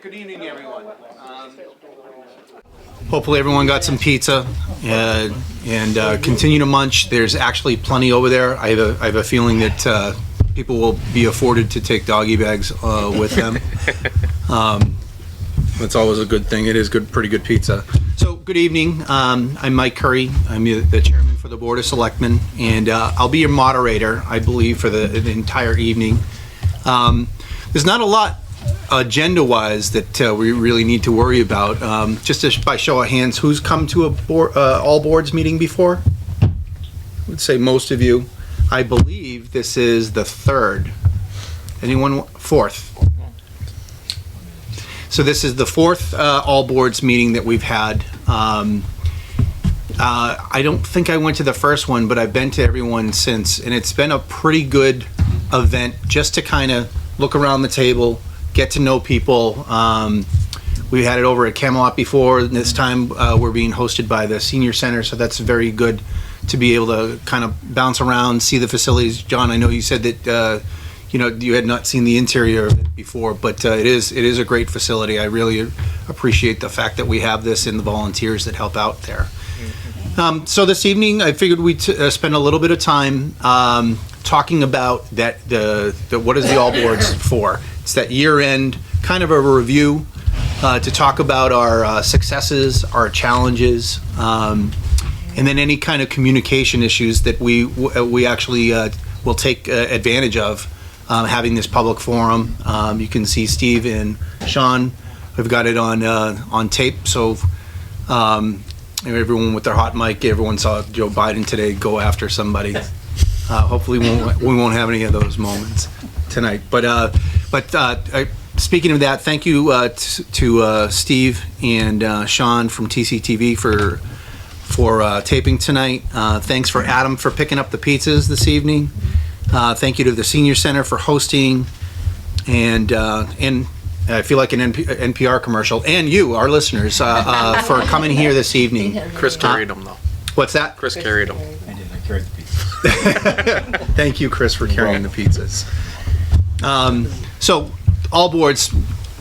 Good evening, everyone. Hopefully everyone got some pizza and continue to munch. There's actually plenty over there. I have a feeling that people will be afforded to take doggy bags with them. That's always a good thing. It is pretty good pizza. So good evening. I'm Mike Curry. I'm the chairman for the Board of Selectmen, and I'll be your moderator, I believe, for the entire evening. There's not a lot agenda-wise that we really need to worry about. Just by show of hands, who's come to a all boards meeting before? I would say most of you. I believe this is the third. Anyone? Fourth. So this is the fourth all boards meeting that we've had. I don't think I went to the first one, but I've been to everyone since, and it's been a pretty good event just to kind of look around the table, get to know people. We had it over at Camelot before, and this time we're being hosted by the Senior Center, so that's very good to be able to kind of bounce around, see the facilities. John, I know you said that you had not seen the interior of it before, but it is a great facility. I really appreciate the fact that we have this and the volunteers that help out there. So this evening, I figured we'd spend a little bit of time talking about that what is the all boards for. It's that year-end kind of a review to talk about our successes, our challenges, and then any kind of communication issues that we actually will take advantage of. Having this public forum. You can see Steve and Sean have got it on tape, so everyone with their hot mic, everyone saw Joe Biden today go after somebody. Hopefully we won't have any of those moments tonight. But speaking of that, thank you to Steve and Sean from TCTV for taping tonight. Thanks for Adam for picking up the pizzas this evening. Thank you to the Senior Center for hosting, and I feel like an NPR commercial, and you, our listeners, for coming here this evening. Chris carried them, though. What's that? Chris carried them. I did. I carried the pizzas. Thank you, Chris, for carrying the pizzas. So, all boards,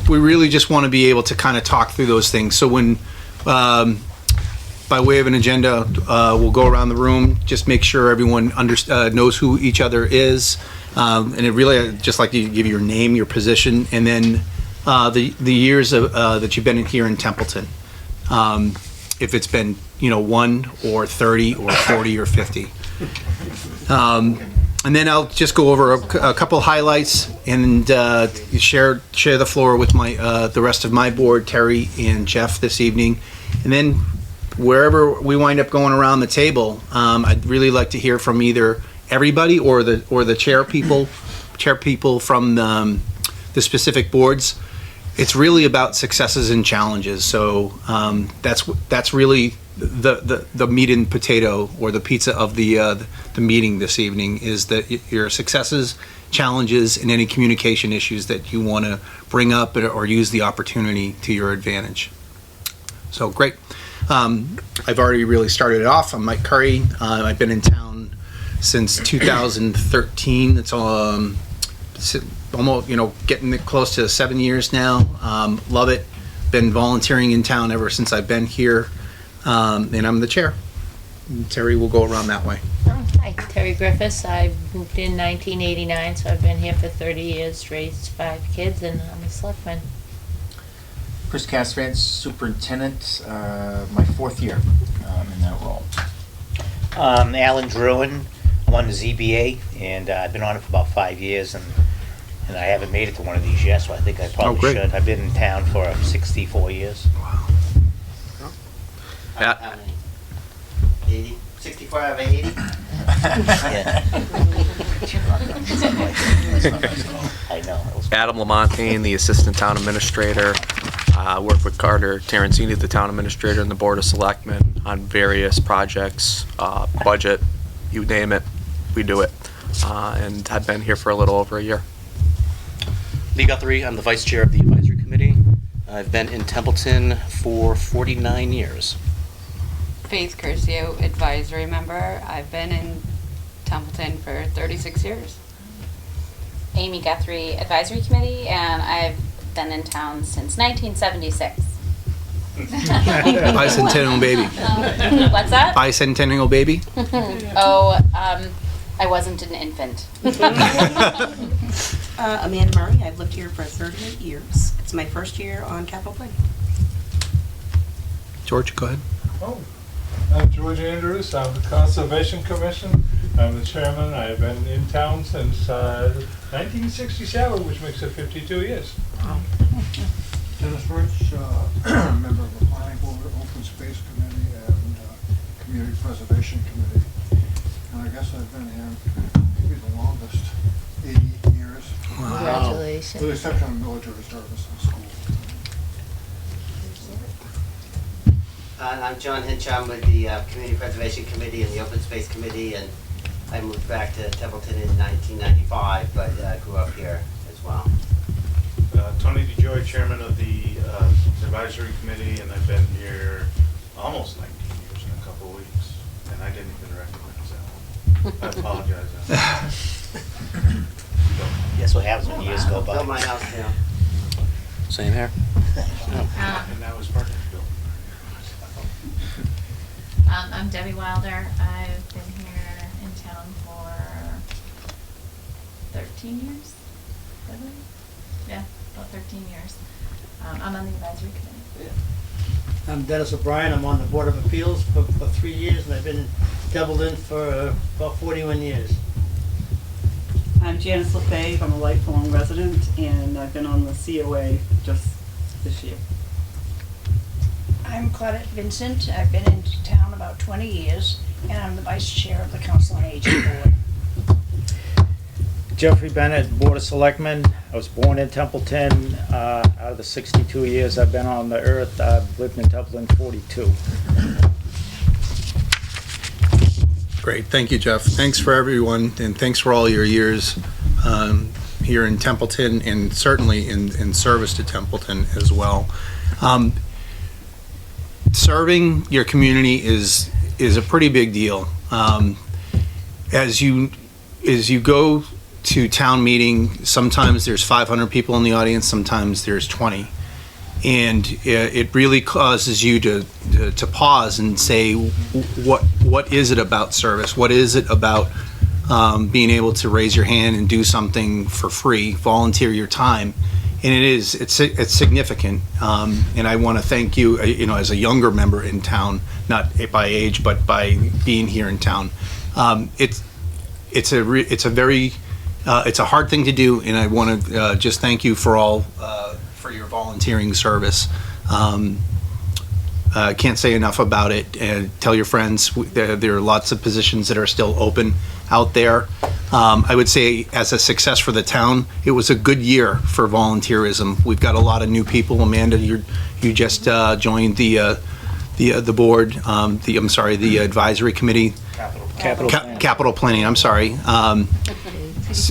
we really just want to be able to kind of talk through those things. So when by way of an agenda, we'll go around the room, just make sure everyone knows who each other is, and it really just like to give your name, your position, and then the years that you've been in here in Templeton. If it's been 1 or 30 or 40 or 50. And then I'll just go over a couple highlights and share the floor with the rest of my board, Terry and Jeff, this evening, and then wherever we wind up going around the table, I'd really like to hear from either everybody or the chair people from the specific boards. It's really about successes and challenges. So that's really the meat and potato or the pizza of the meeting this evening is that your successes, challenges, and any communication issues that you want to bring up or use the opportunity to your advantage. So great. I've already really started it off. I'm Mike Curry. I've been in town since 2013. It's almost, getting close to 7 years now. Love it. Been volunteering in town ever since I've been here. And I'm the chair. Terry will go around that way. Hi, Terry Griffiths. I moved in 1989, so I've been here for 30 years, raised 5 kids, and I'm a selectman. Chris Castrance, superintendent, my 4th year in that role. Alan Druin. I'm on the ZBA, and I've been on it for about 5 years, and I haven't made it to one of these yet, so I think I probably should. I've been in town for 64 years. Wow. How many? 80? 64 out of 80? Yeah. I know. Adam Lamontagne, the assistant town administrator. Work with Carter Terenzini, the town administrator, and the Board of Selectmen on various projects, budget, you name it, we do it. And I've been here for a little over a year. Lee Guthrie, I'm the vice chair of the advisory committee. I've been in Templeton for 49 years. Faith Curcio, advisory member. I've been in Templeton for 36 years. Amy Guthrie, advisory committee, and I've been in town since 1976. Bicentennial baby. What's that? Bicentennial baby. Oh, I wasn't an infant. Amanda Murray, I've lived here for 38 years. It's my first year on Capital Planning. George, go ahead. Oh, I'm George Andrews. I'm the Conservation Commission. I'm the chairman. I've been in town since 1967, which makes it 52 years. Wow. Dennis Rich, member of the Planning Board, Open Space Committee, and Community Preservation Committee. And I guess I've been here maybe the longest, 80 years. Wow. Congratulations. With the exception of military service and school. I'm John Hinch. I'm with the Community Preservation Committee and the Open Space Committee, and I moved back to Templeton in 1995, but grew up here as well. Tony DeJoy, chairman of the Advisory Committee, and I've been here almost 19 years in a couple of weeks, and I didn't even recognize that one. I apologize. That's what happens when years go Built my by. house now. Same here. And that was part of the building. I'm Debbie Wilder. I've been here in town for 13 years, I believe. Yeah, about 13 years. I'm on the advisory committee. I'm Dennis O'Brien. I'm on the Board of Appeals for 3 years, and I've been in Templeton for about 41 years. I'm Janice LeFave. I'm a lifelong resident, and I've been on the COA just this year. I'm Claudette Vincent. I've been in town about 20 years, and I'm the vice chair of the Council on Aging Board. Jeffrey Bennett, Board of Selectmen. I was born in Templeton. Out of the 62 years I've been on the earth, I've lived in Templeton 42. Great, thank you, Jeff. Thanks for everyone, and thanks for all your years here in Templeton, and certainly in service to Templeton as well. Serving your community is a pretty big deal. As you go to town meeting, sometimes there's 500 people in the audience, sometimes there's 20. And it really causes you to pause and say, what is it about service? What is it about being able to raise your hand and do something for free, volunteer your time? And it's significant. And I want to thank you, as a younger member in town, not by age, but by being here in town. It's a hard thing to do, and I want to just thank you for all for your volunteering service. I can't say enough about it. And tell your friends there are lots of positions that are still open out there. I would say, as a success for the town, it was a good year for volunteerism. We've got a lot of new people. Amanda, you just joined the board. The advisory committee. Capital planning. I'm sorry.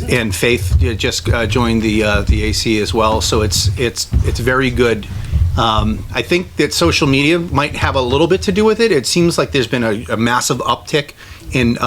And Faith just joined the AC as well. So it's very good. I think that social media might have a little bit to do with it. It seems like there's been a massive uptick in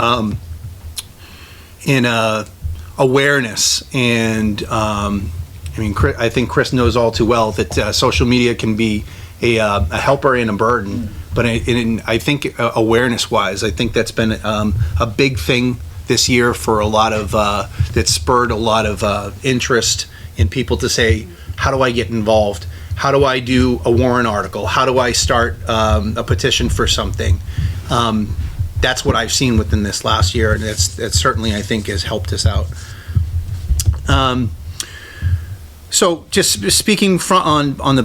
awareness, and I think Chris knows all too well that social media can be a helper and a burden. But I think awareness-wise, I think that's been a big thing this year for a lot of that spurred a lot of interest in people to say, how do I get involved? How do I do a warrant article? How do I start a petition for something? That's what I've seen within this last year, and that's certainly, I think, has helped us out. So, just speaking on the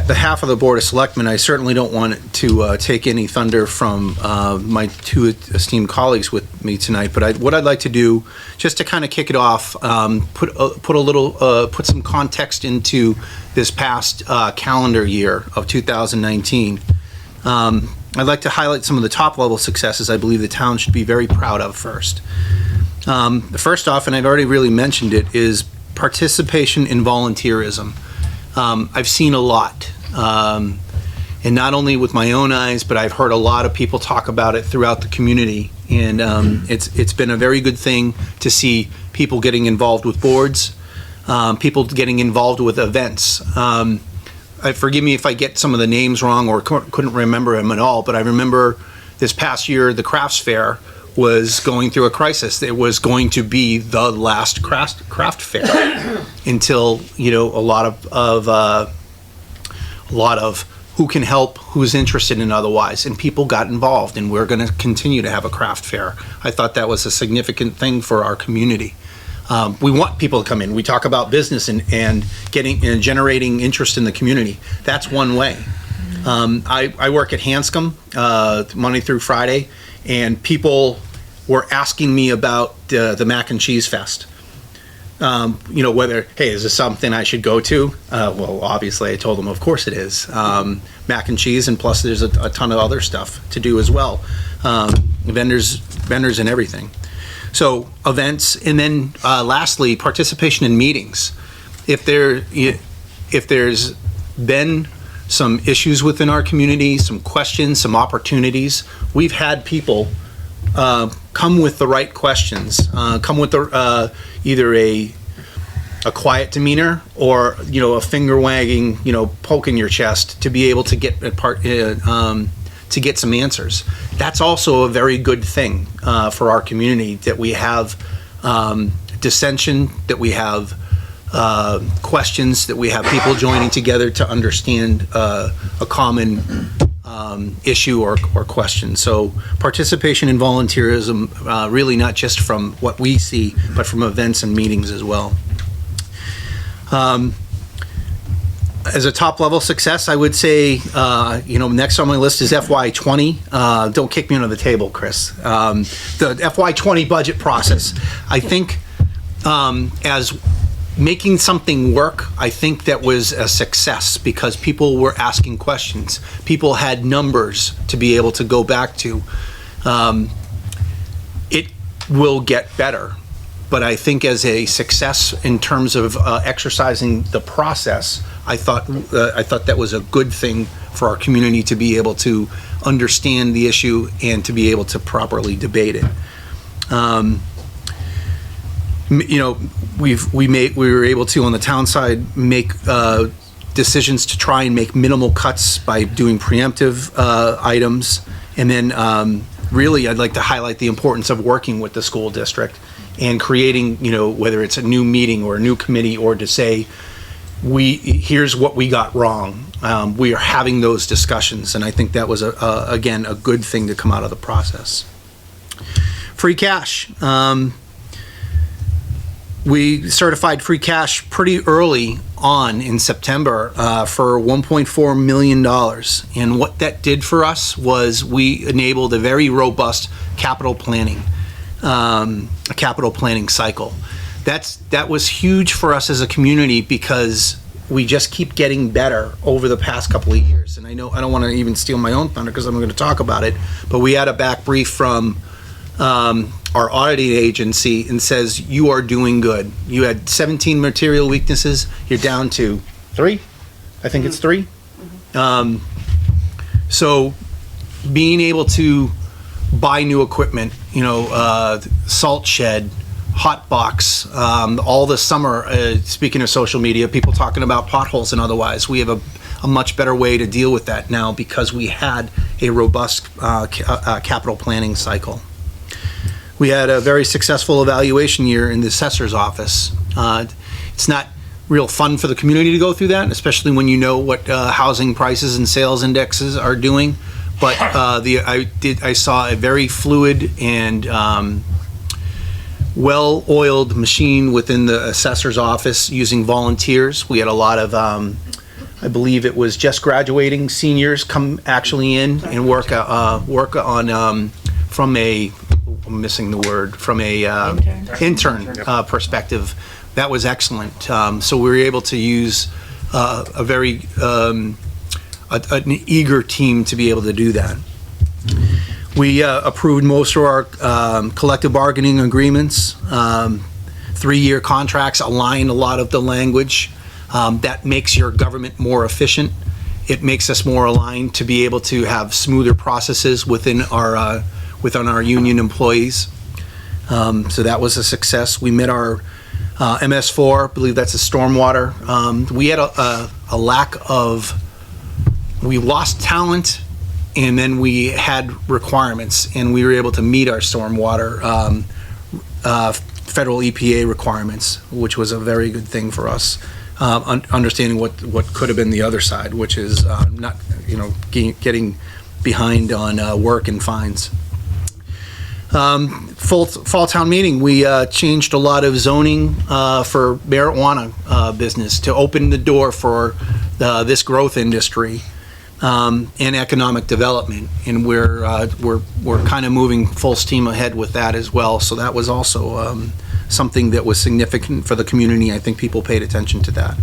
behalf of the Board of Selectmen, I certainly don't want to take any thunder from my two esteemed colleagues with me tonight. But what I'd like to do, just to kind of kick it off, put some context into this past calendar year of 2019. I'd like to highlight some of the top-level successes I believe the town should be very proud of first. First off, and I've already really mentioned it, is participation in volunteerism. I've seen a lot, and not only with my own eyes, but I've heard a lot of people talk about it throughout the community, and it's been a very good thing to see people getting involved with boards, people getting involved with events. Forgive me if I get some of the names wrong or couldn't remember them at all, but I remember this past year the crafts fair was going through a crisis. It was going to be the last craft fair until, you know, a lot of who can help, who's interested in otherwise, and people got involved, and we're going to continue to have a craft fair. I thought that was a significant thing for our community. We want people to come in. We talk about business and getting and generating interest in the community. That's one way. I work at Hanscom Monday through Friday, and people were asking me about the Mac and Cheese Fest. You know, whether, hey, is this something I should go to? Well, obviously, I told them, of course it is. Mac and cheese, and plus there's a ton of other stuff to do as well. Vendors and everything. So events, and then lastly, participation in meetings. If there's been some issues within our community, some questions, some opportunities, we've had people come with the right questions, come with either a quiet demeanor or, you know, a finger wagging, you know, poke in your chest to be able to get to get some answers. That's also a very good thing for our community, that we have dissension, that we have questions, that we have people joining together to understand a common issue or question. So participation in volunteerism, really not just from what we see, but from events and meetings as well. As a top level success, I would say, you know, next on my list is FY20. Don't kick me under the table, Chris. The FY20 budget process. I think as making something work, I think that was a success because people were asking questions. People had numbers to be able to go back to. It will get better, but I think as a success in terms of exercising the process, I thought that was a good thing for our community to be able to understand the issue and to be able to properly debate it. You know, we were able to, on the town side, make decisions to try and make minimal cuts by doing preemptive items, and then really I'd like to highlight the importance of working with the school district and creating, you know, whether it's a new meeting or a new committee, or to say, here's what we got wrong. We are having those discussions, and I think that was again a good thing to come out of the process. Free cash. We certified free cash pretty early on in September for $1.4 million. And what that did for us was we enabled a very robust capital planning, cycle. That was huge for us as a community because we just keep getting better over the past couple of years. And I know I don't want to even steal my own thunder because I'm going to talk about it, but we had a back brief from our auditing agency and says, you are doing good. You had 17 material weaknesses, you're down to 3. I think it's 3. So being able to buy new equipment, you know, salt shed, hot box, all this summer, speaking of social media, people talking about potholes and otherwise, we have a much better way to deal with that now because we had a robust capital planning cycle. We had a very successful evaluation year in the assessor's office. It's not real fun for the community to go through that, especially when you know what housing prices and sales indexes are doing. But I saw a very fluid and well-oiled machine within the assessor's office using volunteers. We had a lot of, I believe it was just graduating seniors come actually in and work on from a, I'm missing the word, from a intern perspective. That was excellent. So we were able to use a very an eager team to be able to do that. We approved most of our collective bargaining agreements. 3-year contracts align a lot of the language. That makes your government more efficient. It makes us more aligned to be able to have smoother processes within our union employees. So that was a success. We met our MS4, I believe that's a stormwater. We had a lack of, we lost talent, and then we had requirements, and we were able to meet our stormwater federal EPA requirements, which was a very good thing for us. Understanding what could have been the other side, which is not, getting behind on work and fines. Fall town meeting, we changed a lot of zoning for marijuana business to open the door for this growth industry and economic development, and we're kind of moving full steam ahead with that as well. So that was also something that was significant for the community. I think people paid attention to that.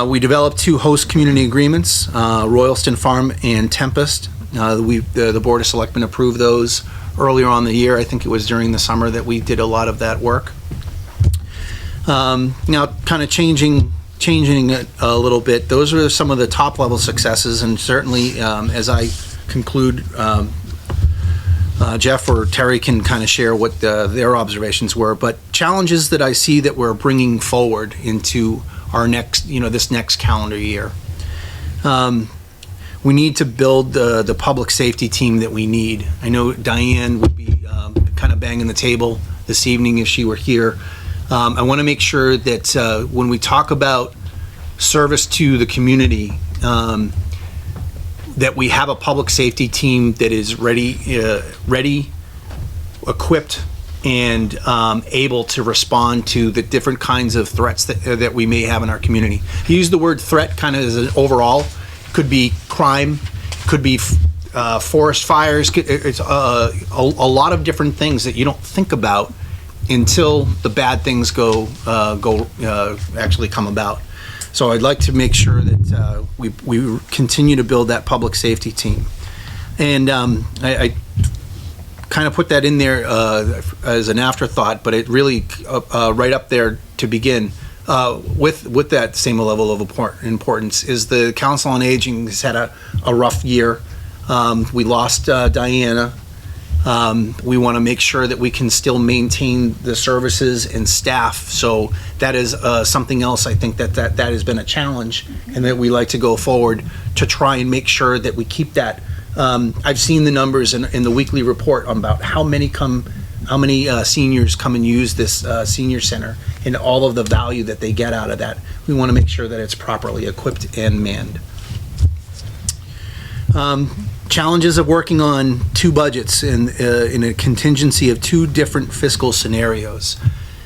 We developed 2 host community agreements, Royalston Farm and Tempest. The Board of Selectmen approved those earlier on the year. I think it was during the summer that we did a lot of that work. Now, kind of changing it a little bit, those are some of the top level successes, and certainly as I conclude, Jeff or Terry can kind of share what their observations were, but challenges that I see that we're bringing forward into our next, this next calendar year. We need to build the public safety team that we need. I know Diane would be kind of banging the table this evening if she were here. I want to make sure that when we talk about service to the community, that we have a public safety team that is ready, equipped, and able to respond to the different kinds of threats that we may have in our community. You use the word threat kind of as an overall. Could be crime, could be forest fires. It's a lot of different things that you don't think about until the bad things actually come about. So I'd like to make sure that we continue to build that public safety team. And I kind of put that in there as an afterthought, but it really right up there to begin. With that same level of importance is the Council on Aging has had a rough year. We lost Diana. We want to make sure that we can still maintain the services and staff. So that is something else I think that has been a challenge, and that we like to go forward to try and make sure that we keep that. I've seen the numbers in the weekly report on about how many seniors come and use this senior center, and all of the value that they get out of that. We want to make sure that it's properly equipped and manned. Challenges of working on 2 budgets in a contingency of 2 different fiscal scenarios.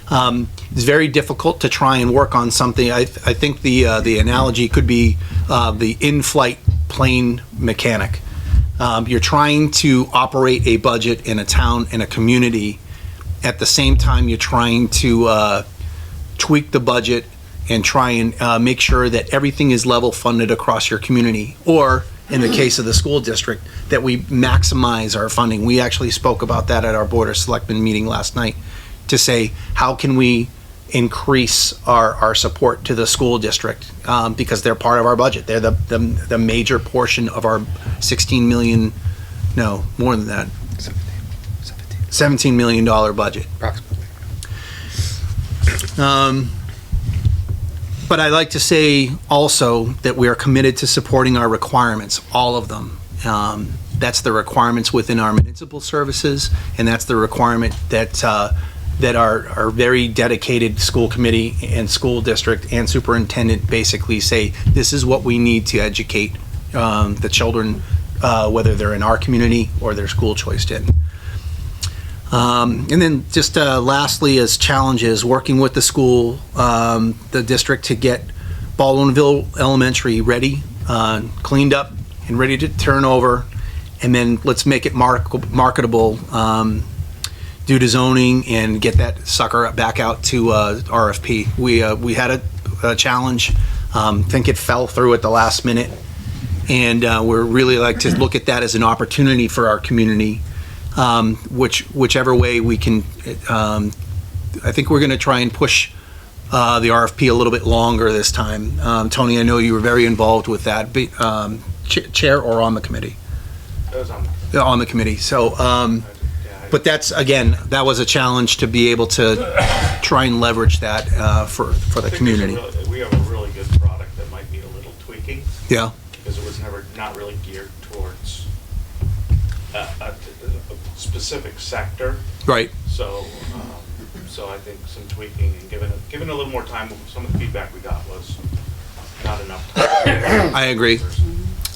It's very difficult to try and work on something. I think the analogy could be the in-flight plane mechanic. You're trying to operate a budget in a town, in a community. At the same time, you're trying to tweak the budget and try and make sure that everything is level funded across your community. Or, in the case of the school district, that we maximize our funding. We actually spoke about that at our Board of Selectmen meeting last night to say, how can we increase our support to the school district, because they're part of our budget. They're the major portion of our 16 million, no, more than that, $17 million budget. Approximately. But I like to say also that we are committed to supporting our requirements, all of them. That's the requirements within our municipal services, and that's the requirement that our very dedicated school committee and school district and superintendent basically say, this is what we need to educate the children, whether they're in our community or they're school choiced in. And then just lastly, as challenges, working with the school, the district to get Baldwinville Elementary ready, cleaned up and ready to turn over, and then let's make it marketable due to zoning and get that sucker back out to RFP. We had a challenge. Think it fell through at the last minute, and we're really like to look at that as an opportunity for our community. Whichever way we can, I think we're going to try and push the RFP a little bit longer this time. Tony, I know you were very involved with that, chair or on the committee? I was on the committee. On the committee. So, I But that's, again, that was a challenge to be able to try and leverage that for the I think community. we have a really good product that might need a little tweaking. Yeah. Because it was never, not really geared towards a specific sector. Right. So, so I think some tweaking and given a little more time, some of the feedback we got was not enough time. I agree.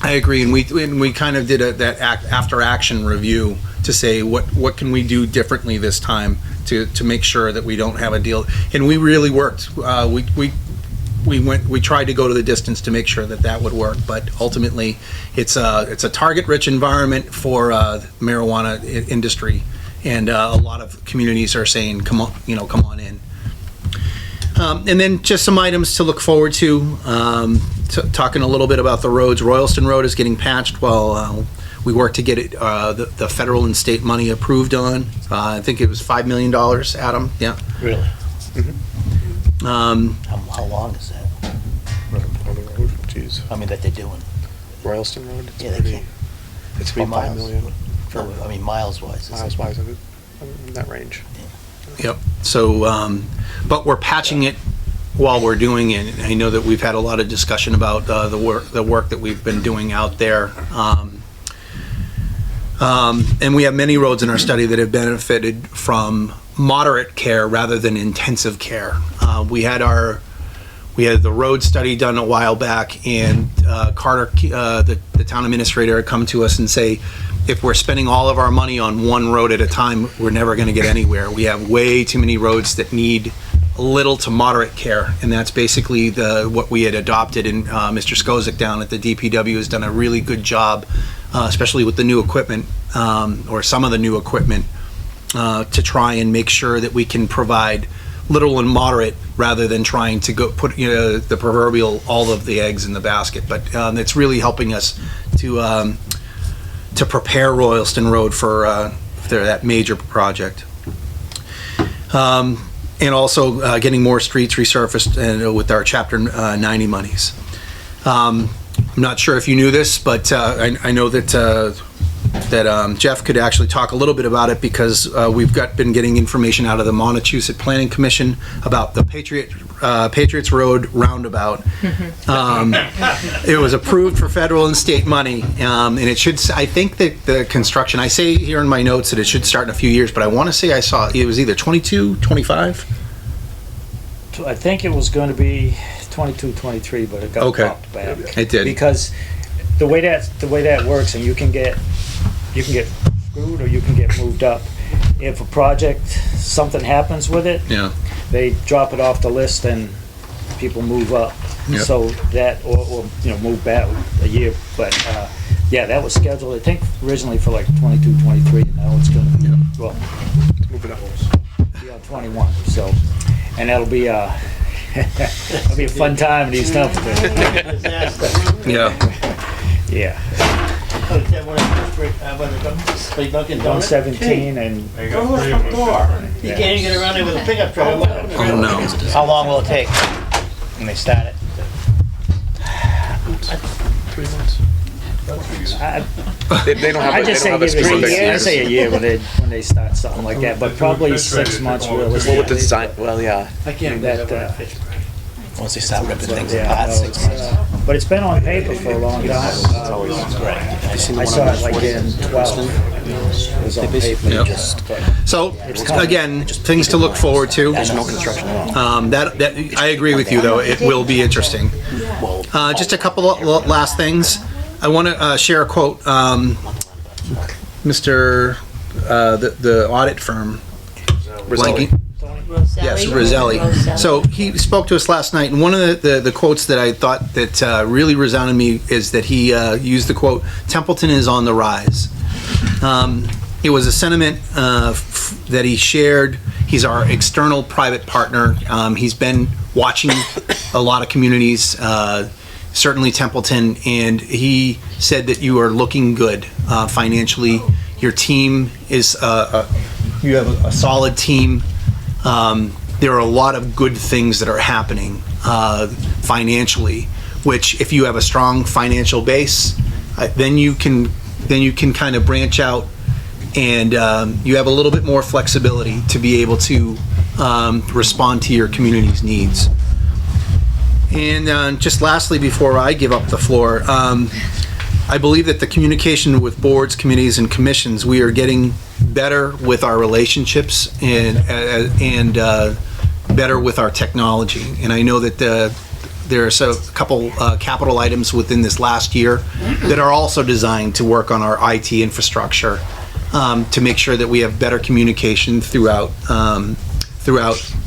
And we kind of did that after action review to say what can we do differently this time to make sure that we don't have a deal. And we really worked. We tried to go to the distance to make sure that would work. But ultimately, it's a target-rich environment for marijuana industry, and a lot of communities are saying, come on in. And then just some items to look forward to. Talking a little bit about the roads. Royalston Road is getting patched while we work to get it the federal and state money approved on. I think it was $5 million, Adam. Yeah. Really? Mm-hmm. How long is that? On the road, jeez. I mean, that they're doing. Royalston Road. Yeah, they can't. It's about 5 million. I mean, miles-wise. Miles-wise, in that range. Yep. So, but we're patching it while we're doing it. And I know that we've had a lot of discussion about the work that we've been doing out there. And we have many roads in our study that have benefited from moderate care rather than intensive care. We had the road study done a while back, and Carter, the town administrator, had come to us and say, if we're spending all of our money on one road at a time, we're never going to get anywhere. We have way too many roads that need little to moderate care, and that's basically what we had adopted. And Mr. Skozik down at the DPW has done a really good job, especially with the new equipment, or some of the new equipment, to try and make sure that we can provide little and moderate rather than trying to go put the proverbial all of the eggs in the basket. But it's really helping us to prepare Royalston Road for that major project. And also getting more streets resurfaced with our Chapter 90 monies. I'm not sure if you knew this, but I know that Jeff could actually talk a little bit about it, because we've been getting information out of the Montechusett Planning Commission about the Patriots Road roundabout. It was approved for federal and state money, and it should. I think that the construction. I say here in my notes that it should start in a few years, but I want to say I saw it was either 22, 25. I think it was going to be 22, 23, but it got popped back. It did, because the way that works, and you can get screwed or you can get moved up. If a project, something happens with it, they drop it off the list and people move up. Yep. So that, or move back a year. But yeah, that was scheduled, I think, originally for like 22, 23, and now it's going to be, move it up. Be on 21. So, and that'll be it'll be a fun time in East Templeton. Yeah. 117 and You can't even get around there with a pickup truck. Oh no. How long will it take when they start it? 3 months. They don't have. I just say give it 3 years. I say a year when they start something like that, but probably 6 months realistically. Well, with the design, yeah. I can't that. Once they start ripping things Yeah, apart, no, 6 months. but it's been on paper for a long time. I saw it like in 12. It was on paper. Yep. So again, things to look forward to. There's no construction at all. That I agree with you, though. It will be interesting. Just a couple of last things. I want to share a quote. Mr. The audit firm. Blanking. Yes, Roselli. So he spoke to us last night, and one of the quotes that I thought that really resounded me is that he used the quote, "Templeton is on the rise." It was a sentiment that he shared. He's our external private partner. He's been watching a lot of communities, certainly Templeton, and he said that you are looking good financially. Your team is, you have a solid team. There are a lot of good things that are happening financially, which if you have a strong financial base, then you can kind of branch out and you have a little bit more flexibility to be able to respond to your community's needs. And just lastly, before I give up the floor, I believe that the communication with boards, committees, and commissions, we are getting better with our relationships and better with our technology. And I know that there are a couple capital items within this last year that are also designed to work on our IT infrastructure to make sure that we have better communication throughout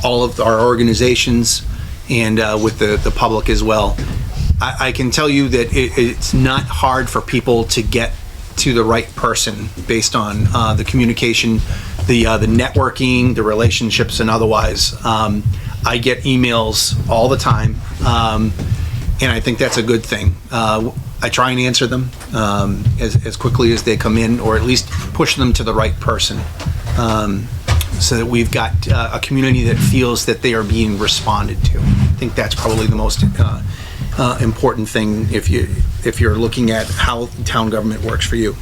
all of our organizations and with the public as well. I can tell you that it's not hard for people to get to the right person based on the communication, the networking, the relationships, and otherwise. I get emails all the time, and I think that's a good thing. I try and answer them as quickly as they come in, or at least push them to the right person, so that we've got a community that feels that they are being responded to. I think that's probably the most important thing if you're looking at how town government works for you.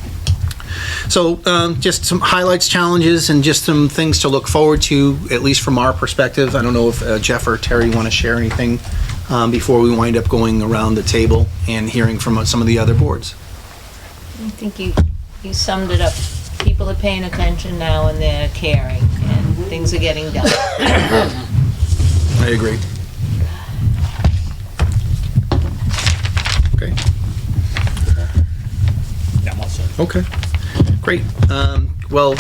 So just some highlights, challenges, and just some things to look forward to, at least from our perspective. I don't know if Jeff or Terry want to share anything before we wind up going around the table and hearing from some of the other boards. I think you summed it up. People are paying attention now and they're caring, and things are getting done. I agree. Okay. Okay. Great. Well,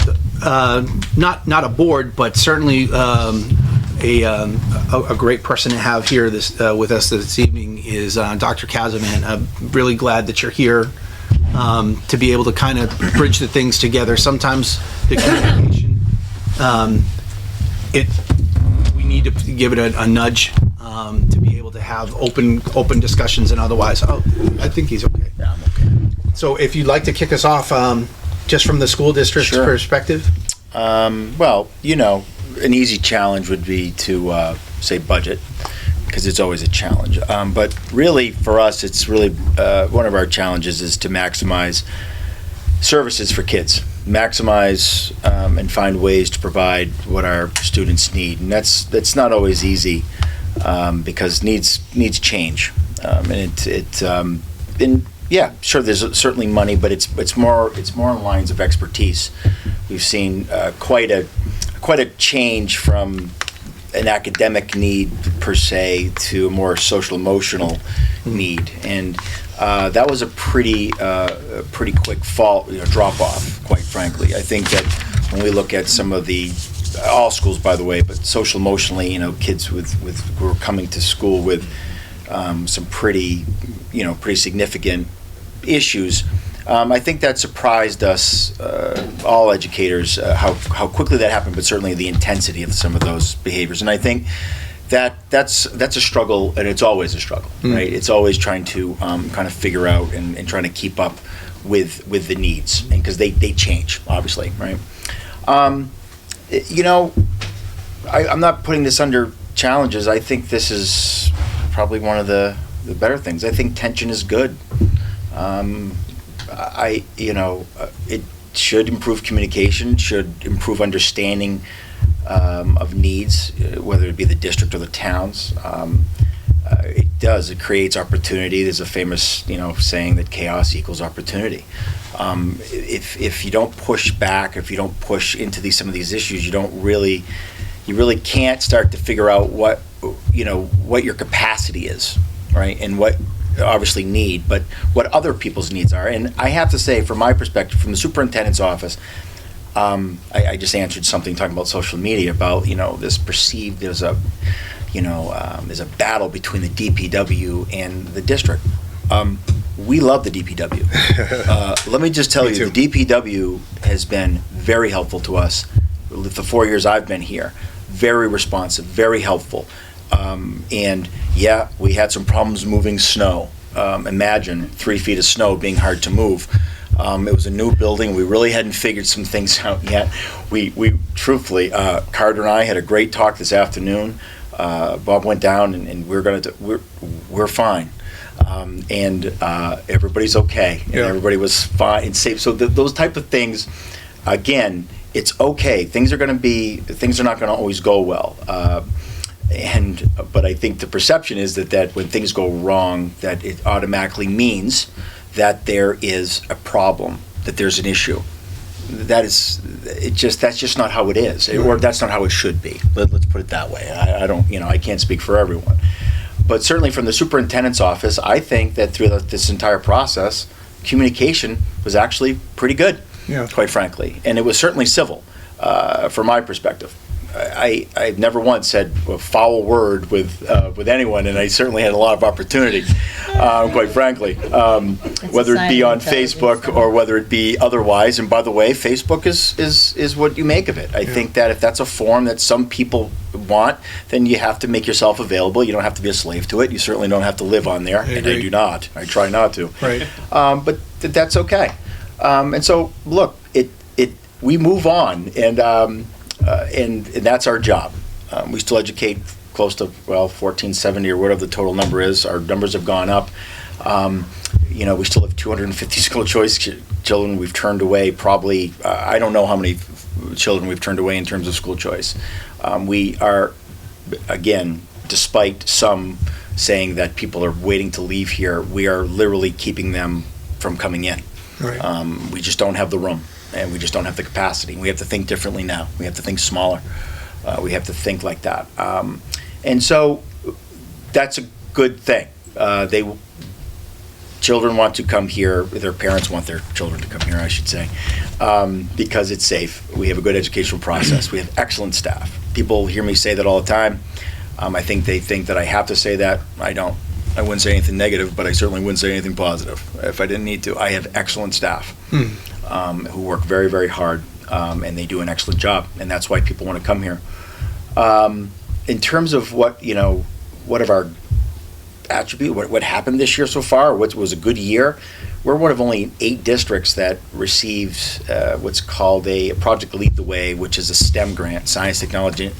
not a board, but certainly a great person to have here with us this evening is Dr. Casavan. I'm really glad that you're here to be able to kind of bridge the things together. Sometimes the communication, we need to give it a nudge to be able to have open discussions and otherwise. Oh, I think he's okay. Yeah, I'm okay. So if you'd like to kick us off, just from the school district's perspective? Well, an easy challenge would be to say budget, because it's always a challenge. But really, for us, it's really one of our challenges is to maximize services for kids, maximize and find ways to provide what our students need, and that's not always easy because needs change, and yeah, sure. There's certainly money, but it's more in lines of expertise. We've seen quite a change from an academic need per se to a more social emotional need, and that was a pretty quick drop off. Quite frankly, I think that when we look at some of all schools, by the way, but social emotionally, kids who are coming to school with some pretty significant issues. I think that surprised us, all educators, how quickly that happened, but certainly the intensity of some of those behaviors. And I think that's a struggle, and it's always a struggle, right? It's always trying to kind of figure out and trying to keep up with the needs, and because they change, obviously, right? I'm not putting this under challenges. I think this is probably one of the better things. I think tension is good. It should improve communication, should improve understanding of needs, whether it be the district or the towns. It does. It creates opportunity. There's a famous, saying that chaos equals opportunity. If you don't push back, if you don't push into some of these issues, you really can't start to figure out what your capacity is, right? And what obviously need, but what other people's needs are. And I have to say, from my perspective, from the superintendent's office, I just answered something talking about social media about this perceived there's a battle between the DPW and the district. We love the DPW. Let me just tell you, the DPW has been very helpful to us. The 4 years I've been here, very responsive, very helpful. And yeah, we had some problems moving snow. Imagine 3 feet of snow being hard to move. It was a new building. We really hadn't figured some things out yet. We truthfully, Carter and I had a great talk this afternoon. Bob went down, and we're fine. And everybody's okay, and everybody was fine and safe. So those type of things again, it's okay. Things are not going to always go well. But I think the perception is that when things go wrong, that it automatically means that there is a problem, that there's an issue. That's just not how it is, or that's not how it should be. Let's put it that way. I don't, I can't speak for everyone, but certainly from the superintendent's office, I think that through this entire process, communication was actually pretty good, quite frankly, and it was certainly civil, from my perspective. I've never once said a foul word with anyone, and I certainly had a lot of opportunity, quite frankly, whether it be on Facebook or whether it be otherwise. And by the way, Facebook is what you make of it. I think that if that's a form that some people want, then you have to make yourself available. You don't have to be a slave to it. You certainly don't have to live on there, and I do not. I try not to. Right. But that's okay. And so, look, we move on, and that's our job. We still educate close to 1470 or whatever the total number is. Our numbers have gone up. We still have 250 school choice children we've turned away. Probably I don't know how many children we've turned away in terms of school choice. We are, again, despite some saying that people are waiting to leave here, we are literally keeping them from coming in. Right. We just don't have the room. And we just don't have the capacity. We have to think differently now. We have to think smaller. We have to think like that. And so that's a good thing. Children want to come here. Their parents want their children to come here, I should say, because it's safe. We have a good educational process. We have excellent staff. People hear me say that all the time. I think they think that I have to say that. I don't. I wouldn't say anything negative, but I certainly wouldn't say anything positive if I didn't need to. I have excellent staff. Who work very, very hard, and they do an excellent job, and that's why people want to come here. In terms of what of our attribute, what happened this year so far, what was a good year, we're one of only 8 districts that receives what's called a Project Lead the Way, which is a STEM grant, science, technology,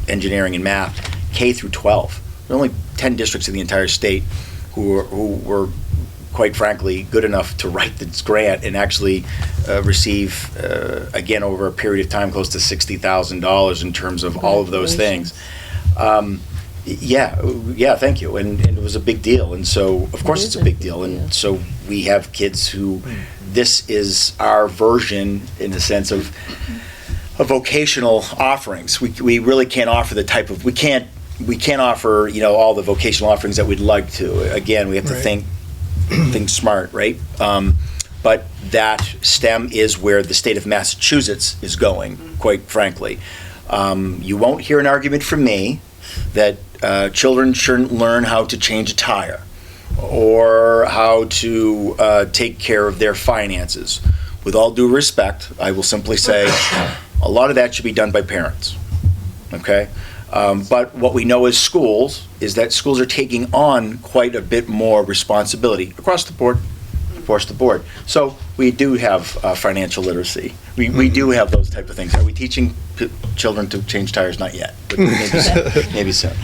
engineering, and math, K through 12. There are only 10 districts in the entire state who were quite frankly, good enough to write this grant and actually receive, again, over a period of time, close to $60,000 in terms of all of those things. Thank you. And it was a big deal. And so, of course, it's a big deal. And so we have kids who, this is our version, in the sense of vocational offerings. We really can't offer the type of, we can't offer, all the vocational offerings that we'd like to. Again, we have to think smart, right? But that STEM is where the state of Massachusetts is going, quite frankly. You won't hear an argument from me that children shouldn't learn how to change a tire or how to take care of their finances. With all due respect, I will simply say a lot of that should be done by parents, okay? But what we know as schools is that schools are taking on quite a bit more responsibility across the board. So we do have financial literacy. We do have those type of things. Are we teaching children to change tires? Not yet, but maybe soon.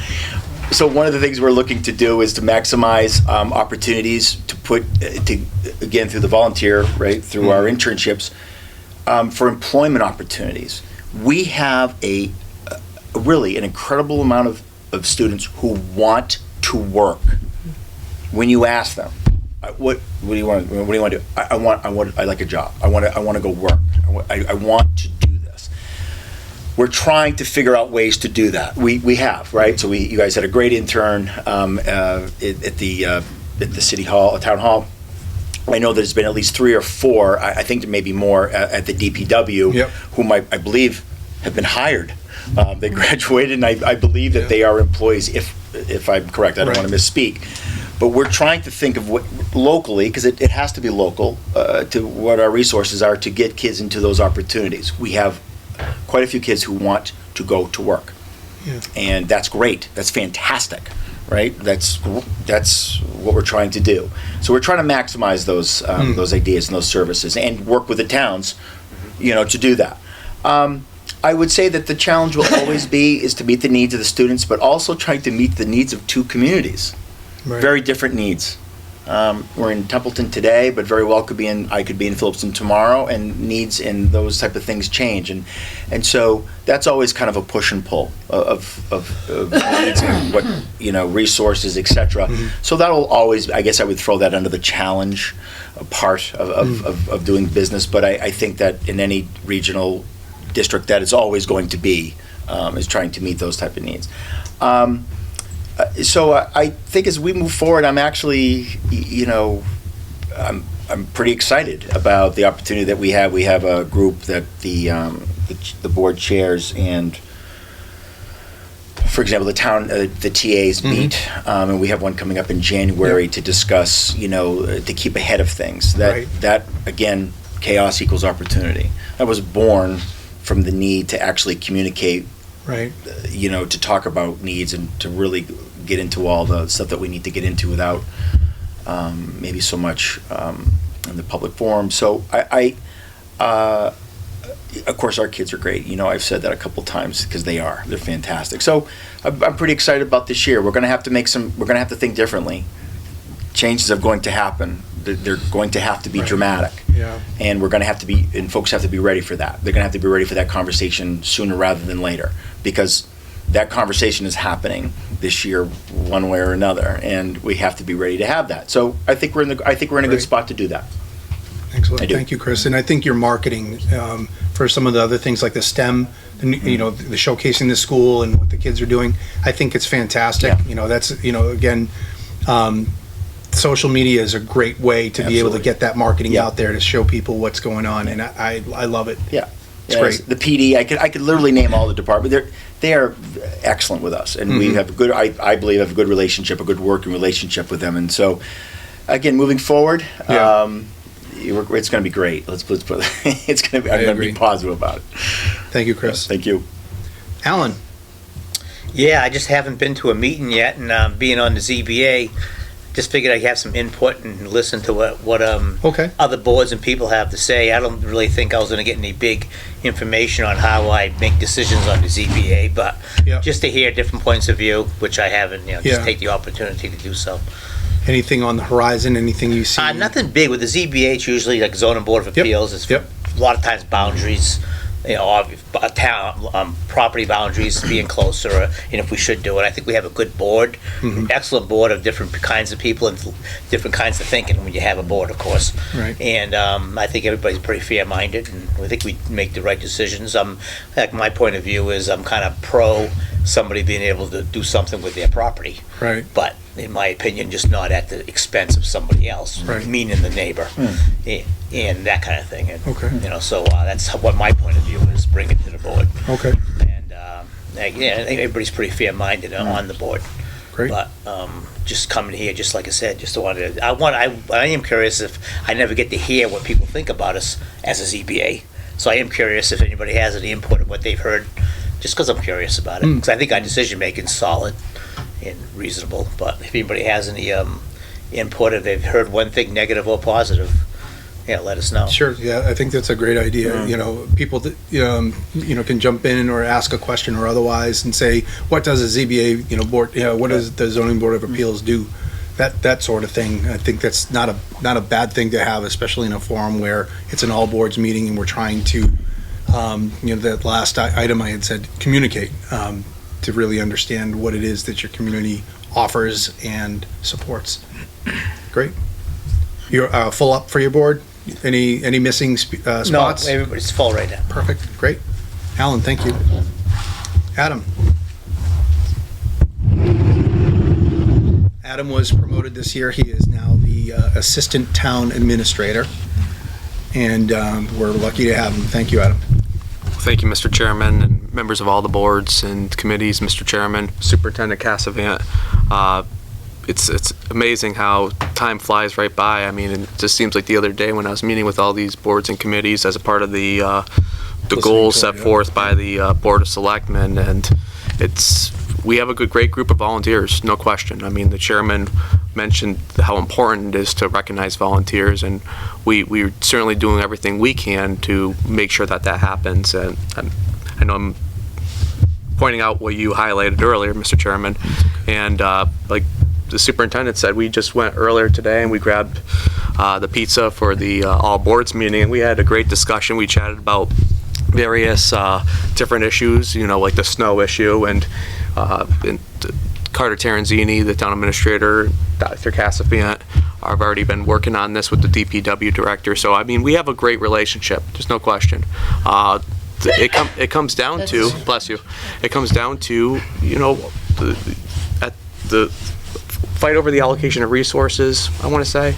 So one of the things we're looking to do is to maximize opportunities again, through the volunteer, right, through our internships, for employment opportunities. We have really an incredible amount of students who want to work. When you ask them, what do you want to do? I like a job. I want to go work. I want to do this. We're trying to figure out ways to do that. We have, right? So you guys had a great intern at the city hall, town hall. I know there's been at least 3 or 4. I think there may be more at the DPW, whom I believe have been hired. They graduated, and I believe that they are employees, if I'm correct. I don't want to misspeak. But we're trying to think of what locally, because it has to be local, to what our resources are to get kids into those opportunities. We have quite a few kids who want to go to work. And that's great. That's fantastic, right? That's what we're trying to do. So we're trying to maximize those ideas and those services and work with the towns, to do that. I would say that the challenge will always be is to meet the needs of the students, but also trying to meet the needs of 2 communities. Very different needs. We're in Templeton today, but very well I could be in Phillipston tomorrow, and needs and those type of things change. And so that's always kind of a push and pull of needs and what, resources, et cetera. So that'll always, I guess I would throw that under the challenge part of doing business. But I think that in any regional district, that is always going to be, is trying to meet those type of needs. So I think as we move forward, I'm actually, I'm pretty excited about the opportunity that we have. We have a group that the board chairs, and for example, the TAs meet, and we have one coming up in January to discuss, to keep ahead of things. That again, chaos equals opportunity. That was born from the need to actually communicate. Right. To talk about needs and to really get into all the stuff that we need to get into without maybe so much in the public forum. So of course, our kids are great. I've said that a couple times because they're fantastic. So I'm pretty excited about this year. We're going to have to we're going to have to think differently. Changes are going to happen. They're going to have to be dramatic. Yeah. And we're going to have to be, and folks have to be ready for that. They're going to have to be ready for that conversation sooner rather than later, because that conversation is happening this year one way or another, and we have to be ready to have that. So I think we're in a good spot to do that. Excellent. Thank you, Chris. And I think your marketing for some of the other things like the STEM, the showcasing the school and what the kids are doing, I think it's fantastic. Yeah. That's, again, social media is a great way to be able to get that marketing out there to show people what's going on, and I love it. Yeah. It's great. The PD, I could literally name all the departments. They are excellent with us, and we have I believe have a good relationship, a good working relationship with them. And so, again, moving forward, it's going to be great. Let's put it's going to be. I'm going to be positive about it. Thank you, Chris. Thank you, Alan. Yeah, I just haven't been to a meeting yet, and being on the ZBA, just figured I'd have some input and listen to what other boards and people have to say. I don't really think I was going to get any big information on how I make decisions on the ZBA, but just to hear different points of view, which I haven't, just take the opportunity to do so. Anything on the horizon? Anything you see? Nothing big. With the ZBA, it's usually like zoning board of appeals. It's a lot of times boundaries. Town property boundaries being closer, and if we should do it. I think we have a good board, excellent board of different kinds of people and different kinds of thinking when you have a board, of course. Right. And I think everybody's pretty fair-minded, and I think we make the right decisions. Like my point of view is I'm kind of pro somebody being able to do something with their property. Right. But in my opinion, just not at the expense of somebody else, meaning the neighbor. And that kind of thing. And, so that's what my point of view is, bring it to the board. Okay. And, I think everybody's pretty fair-minded on the board. Great. But just coming here, just like I said, I am curious if I never get to hear what people think about us as a ZBA. So I am curious if anybody has any input of what they've heard, just because I'm curious about it. Because I think our decision-making is solid and reasonable. But if anybody has any input, if they've heard one thing, negative or positive, let us know. Sure. Yeah, I think that's a great idea. People that can jump in or ask a question or otherwise and say, what does a ZBA board? What does the zoning board of appeals do? That sort of thing. I think that's not a bad thing to have, especially in a forum where it's an all boards meeting and we're trying to, that last item I had said, communicate to really understand what it is that your community offers and supports. Great. You're full up for your board? Any missing spots? No, everybody's full right now. Perfect. Great. Alan, thank you. Adam. Adam was promoted this year. He is now the assistant town administrator, and we're lucky to have him. Thank you, Adam. Thank you, Mr. Chairman, and members of all the boards and committees, Mr. Chairman, Superintendent Cassavant. It's amazing how time flies right by. I mean, it just seems like the other day when I was meeting with all these boards and committees as a part of the goals set forth by the Board of Selectmen, and we have a great group of volunteers, no question. I mean, the chairman mentioned how important it is to recognize volunteers, and we're certainly doing everything we can to make sure that happens. And I know I'm pointing out what you highlighted earlier, Mr. Chairman, and like the superintendent said, we just went earlier today and we grabbed the pizza for the All Boards meeting, and we had a great discussion. We chatted about various different issues, like the snow issue, and Carter Terenzini, the town administrator, Dr. Casafiant, have already been working on this with the DPW director. So, I mean, we have a great relationship. There's no question. It comes down to, bless you, it comes down to, the fight over the allocation of resources, I want to say.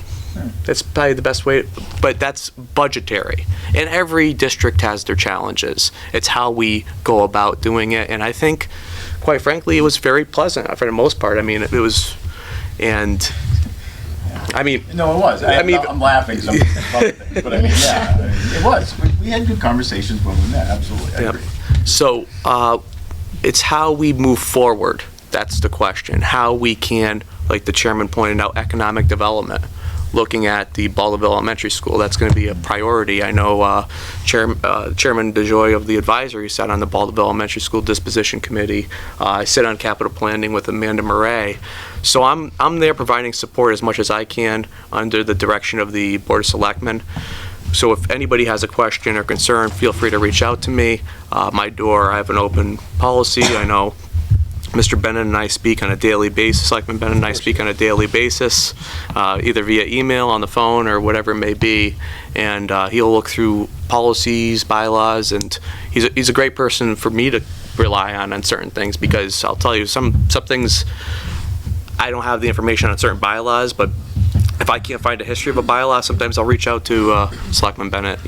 That's probably the best way, but that's budgetary. And every district has their challenges. It's how we go about doing it. And I think, quite frankly, it was very pleasant for the most part. I mean, it was, and I mean. No, it was. I'm laughing because I'm thinking about things, but I mean, yeah, it was. We had good conversations when we met, absolutely. I agree. So, it's how we move forward. That's the question. How we can, like the chairman pointed out, economic development. Looking at the Baldwinville Elementary School, that's going to be a priority. I know Chairman DeJoy of the advisory sat on the Baldwinville Elementary School Disposition Committee. I sit on capital planning with Amanda Murray. So I'm there providing support as much as I can under the direction of the Board of Selectmen. So if anybody has a question or concern, feel free to reach out to me. My door, I have an open policy. I know Mr. Bennett and I speak on a daily basis, Selectman Bennett and I speak on a daily basis, either via email, on the phone, or whatever it may be. And he'll look through policies, bylaws, and he's a great person for me to rely on certain things, because I'll tell you, some things I don't have the information on certain bylaws, but if I can't find a history of a bylaw, sometimes I'll reach out to Selectman Bennett.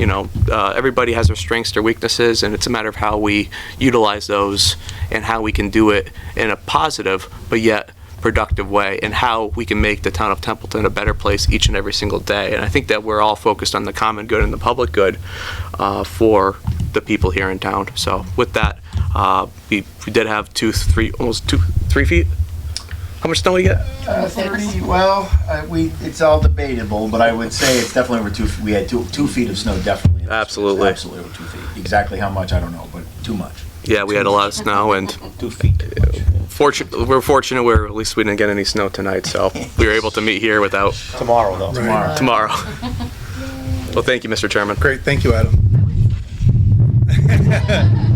Everybody has their strengths, their weaknesses, and it's a matter of how we utilize those and how we can do it in a positive but yet productive way, and how we can make the town of Templeton a better place each and every single day. And I think that we're all focused on the common good and the public good for the people here in town. So with that, we did have almost 3 feet. How much snow we get? 30. Well, it's all debatable, but I would say it's definitely over 2 feet. We had 2 feet of snow, definitely. Absolutely. Absolutely over 2 feet. Exactly how much, I don't know, but too much. Yeah, we had a lot of snow, and 2 feet. we're fortunate where at least we didn't get any snow tonight, so we were able to meet here without. Tomorrow, though. Right. Tomorrow. Well, thank you, Mr. Chairman. Great, thank you, Adam.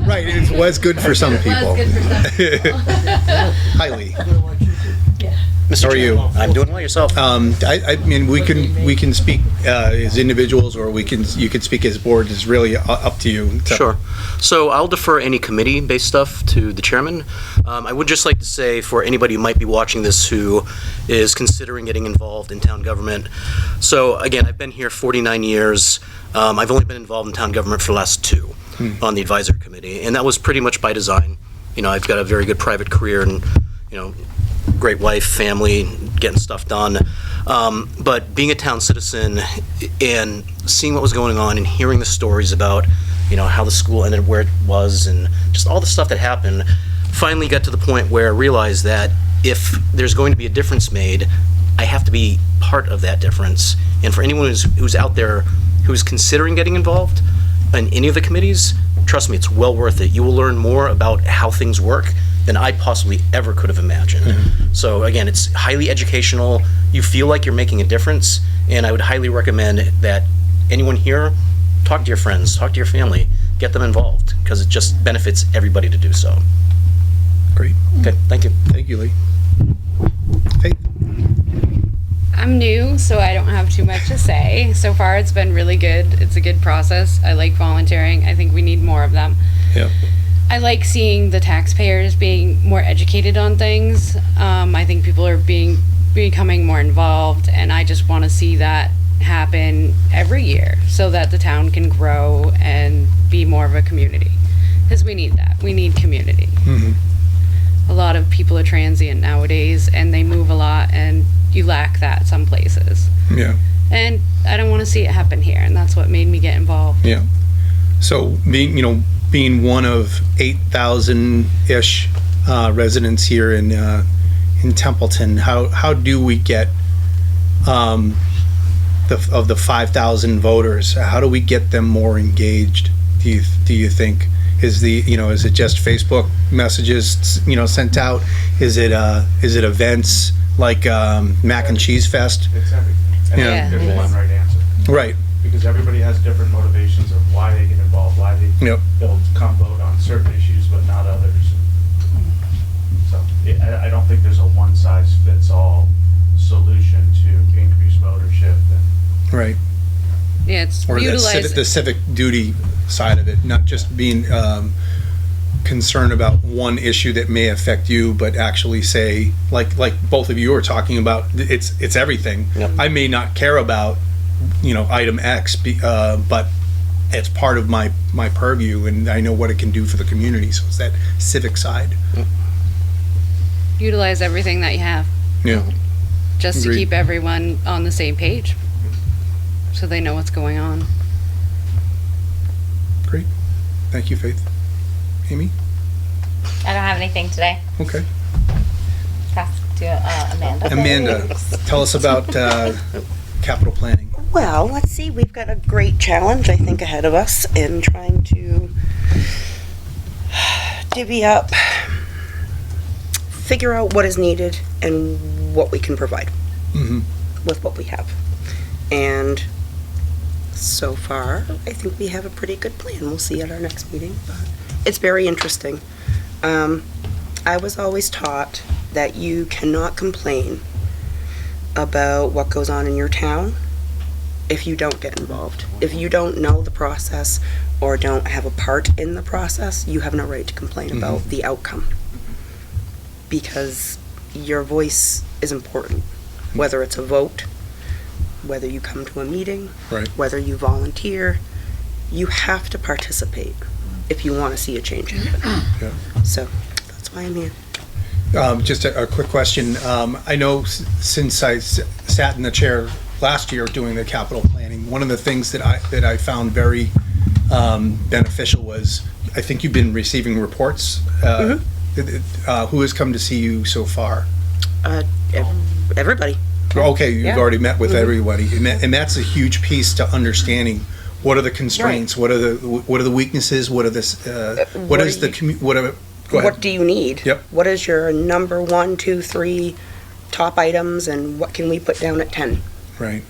Right, it was good for some people. Hi, Lee. How are you? I'm doing well. Yourself? I mean, we can speak as individuals, or you can speak as board. It's really up to you. Sure. So I'll defer any committee-based stuff to the chairman. I would just like to say, for anybody who might be watching this who is considering getting involved in town government. So again, I've been here 49 years. I've only been involved in town government for the last 2 on the advisory committee, and that was pretty much by design. I've got a very good private career, and great wife, family, getting stuff done. But being a town citizen and seeing what was going on and hearing the stories about, how the school ended where it was and just all the stuff that happened, finally got to the point where I realized that if there's going to be a difference made, I have to be part of that difference. And for anyone who's out there who's considering getting involved in any of the committees, trust me, it's well worth it. You will learn more about how things work than I possibly ever could have imagined. Mm-hmm. So again, it's highly educational. You feel like you're making a difference, and I would highly recommend that anyone here, talk to your friends, talk to your family, get them involved, because it just benefits everybody to do so. Great. Okay, thank you. Thank you, Lee. Faith? I'm new, so I don't have too much to say. So far, it's been really good. It's a good process. I like volunteering. I think we need more of them. Yeah. I like seeing the taxpayers being more educated on things. I think people are becoming more involved, and I just want to see that happen every year so that the town can grow and be more of a community. Because we need that. We need community. Mm-hmm. A lot of people are transient nowadays, and they move a lot, and you lack that some places. Yeah. And I don't want to see it happen here, and that's what made me get involved. Yeah. So being one of 8,000-ish residents here in Templeton, how do we get of the 5,000 voters? How do we get them more engaged? Do you think? Is it just Facebook messages, sent out? Is it events like Mac and Cheese Fest? It's everything. And there's one right answer. Right. Because everybody has different motivations of why they get involved, why they'll come vote on certain issues but not others. So I don't think there's a one-size-fits-all solution to increase votership. Right. Yeah, it's Or the civic duty side of it, not just being concerned about one issue that may affect you, but actually say, like both of you are talking about, it's everything. Yep. I may not care about item X, but it's part of my purview, and I know what it can do for the community. So it's that civic side. Utilize everything that you have. Yeah. Just Agreed. to keep everyone on the same page, so they know what's going on. Great. Thank you, Faith. Amy? I don't have anything today. Okay. Pass to Amanda. Amanda, tell us about capital planning. Well, let's see, we've got a great challenge, I think, ahead of us in trying to divvy up, figure out what is needed and what we can provide with what we have. And so far, I think we have a pretty good plan. We'll see at our next meeting, but it's very interesting. I was always taught that you cannot complain about what goes on in your town if you don't get involved. If you don't know the process or don't have a part in the process, you have no right to complain about the outcome. Because your voice is important, whether it's a vote, whether you come to a meeting, right, whether you volunteer, you have to participate if you want to see a change happen. Yeah. So that's why I'm here. Just a quick question. I know since I sat in the chair last year doing the capital planning, one of the things that I found very beneficial was, I think you've been receiving reports. Who has come to see you so far? Everybody. Okay, you've already met with everybody, and that's a huge piece to understanding what are the constraints, what are the weaknesses, what do you need? Yep. What is your number 1, 2, 3 top items, and what can we put down at 10? Right.